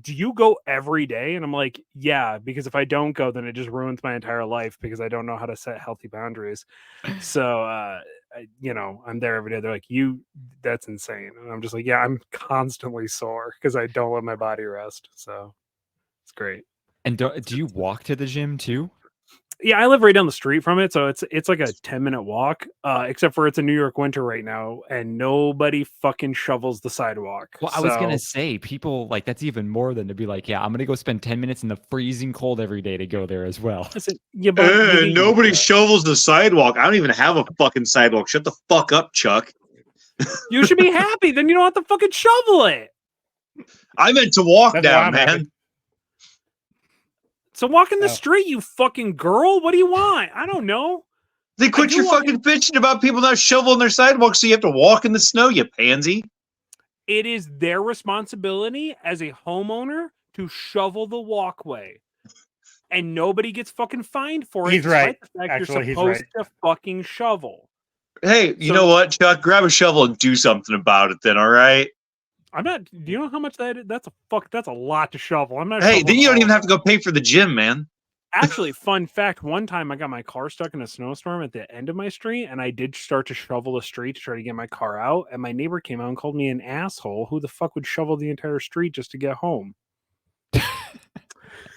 do you go every day? And I'm like, yeah, because if I don't go, then it just ruins my entire life because I don't know how to set healthy boundaries. So, I'm there every day. They're like, that's insane. And I'm just like, yeah, I'm constantly sore because I don't let my body rest. So it's great. And do you walk to the gym too? Yeah, I live right down the street from it, so it's like a 10-minute walk. Except for it's a New York winter right now, and nobody fucking shovels the sidewalk. Well, I was gonna say, people like that's even more than to be like, yeah, I'm gonna go spend 10 minutes in the freezing cold every day to go there as well. Listen, nobody shovels the sidewalk. I don't even have a fucking sidewalk. Shut the fuck up, Chuck. You should be happy. Then you don't have to fucking shovel it. I meant to walk down, man. Happy. So walk in the street, you fucking girl. What do you want? I don't know. They quit your fucking bitching about people not shoveling their sidewalks, so you have to walk in the snow, you pansy. It is their responsibility as a homeowner to shovel the walkway. And nobody gets fucking fined for it. He's right. Actually, you're supposed to fucking shovel. Hey, you know what, Chuck? Grab a shovel and do something about it then, all right? I'm not. Do you know how much that is? That's a lot to shovel. I'm not. Hey, then you don't even have to go pay for the gym, man. Actually, fun fact: one time I got my car stuck in a snowstorm at the end of my street, and I did start to shovel the street to try to get my car out. And my neighbor came out and called me an asshole. Who the fuck would shovel the entire street just to get home?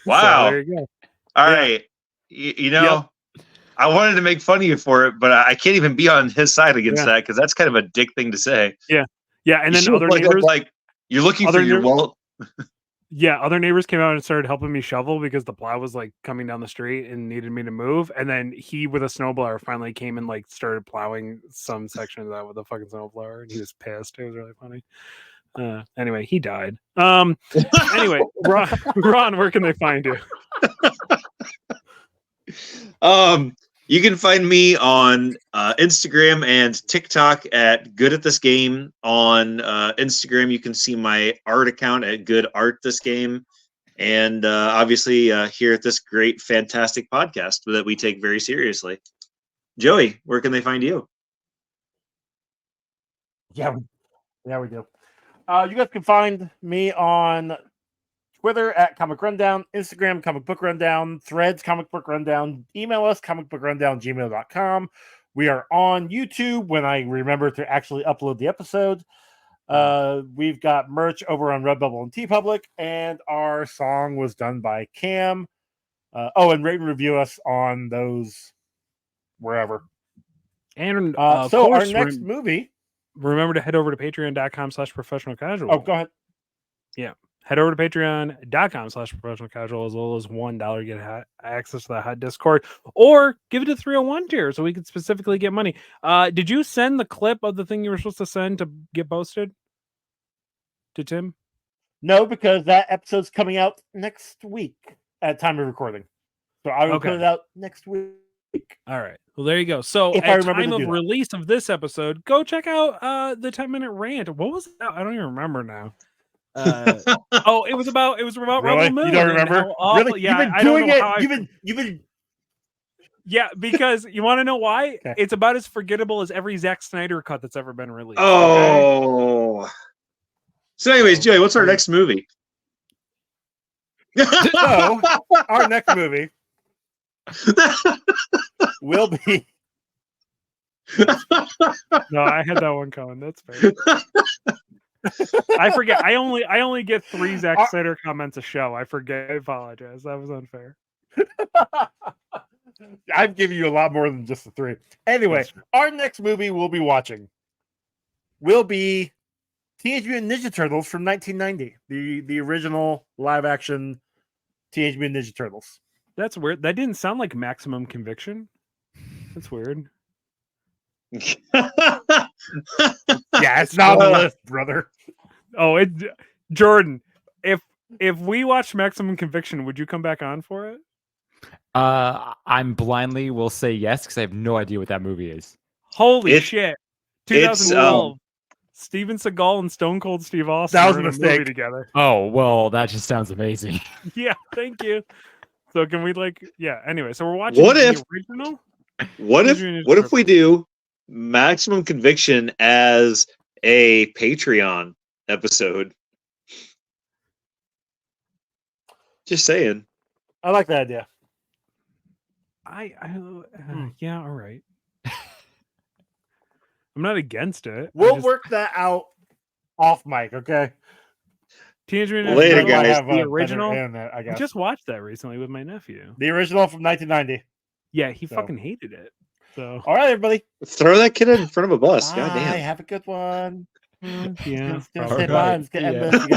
Wow. So, there you go. All right. You know, I wanted to make fun of you for it, but I can't even be on his side against that because that's kind of a dick thing to say. Yeah, and then You other like, neighbors, you're looking for your well. Yeah, other neighbors came out and started helping me shovel because the plow was like coming down the street and needed me to move. And then he, with a snowblower, finally came and like started plowing some section of that with a fucking snowblower, and he was pissed. It was really funny. Anyway, he died. Anyway, Ron, where can they find you? You can find me on Instagram and TikTok at Good at This Game. On Instagram, you can see my art account at Good Art This Game, and obviously here at this great, fantastic podcast that we take very seriously. Joey, where can they find you? Yeah, we do. You guys can find me on Twitter at Comic Rundown, Instagram Comic Book Rundown, Threads Comic Book Rundown, email us comicbookrundown@gmail.com. We are on YouTube when I remember to actually upload the episode. We've got merch over on Redbubble and TeePublic, and our song was done by Cam. And rate and review us on those wherever. And so our next movie. Remember to head over to patreon.com/professionalcasual. Oh, go ahead. Yeah. Head over to patreon.com/professionalcasual. As little as $1, get access to the hot Discord, or give it a 301 tier so we can specifically get money. Did you send the clip of the thing you were supposed to send to get posted to Tim? No, because that episode's coming out next week at time of recording. So I will put it out next week. All right. Well, there you go. So if at time of release of this episode, go check out the 10-minute rant. What was that? I don't even remember now. It was about really? Rebel Moon. You don't remember? Really? Yeah, you've been. Yeah, because you want to know why? Okay. It's about as forgettable as every Zack Snyder cut that's ever been released. Oh. Okay? So, anyways, Joey, what's our next movie? So, our next movie will be. No, I had that one coming. That's fair. I forget. I only get 3 Zack Snyder comments a show. I forget. I apologize. That was unfair. I've given you a lot more than just the 3. Anyway, our next movie we'll be watching will be Teenage Mutant Ninja Turtles from 1990, the original live action Teenage Mutant Ninja Turtles. That's weird. That didn't sound like Maximum Conviction. That's weird. Yeah, it's not on the list, brother. Oh, Jordan, if we watch Maximum Conviction, would you come back on for it? I'm blindly will say yes because I have no idea what that movie is. Holy shit. 2012. Steven Seagal and Stone Cold Steve Austin. That was a mistake. Movie together. Oh, well, that just sounds amazing. Yeah, thank you. So can we anyway, so we're watching the original? What if we do Maximum Conviction as a Patreon episode? Just saying. I like that idea. Yeah, all right. I'm not against it. We'll work that out off mic, okay? Teenage Mutant Ninja Turtles, the original. I just watched that recently with my nephew. The original from 1990. Yeah, he fucking hated it. So, all right, everybody, throw that kid in front of a bus. God damn. Have a good one. Yeah. Say bye. Let's get this.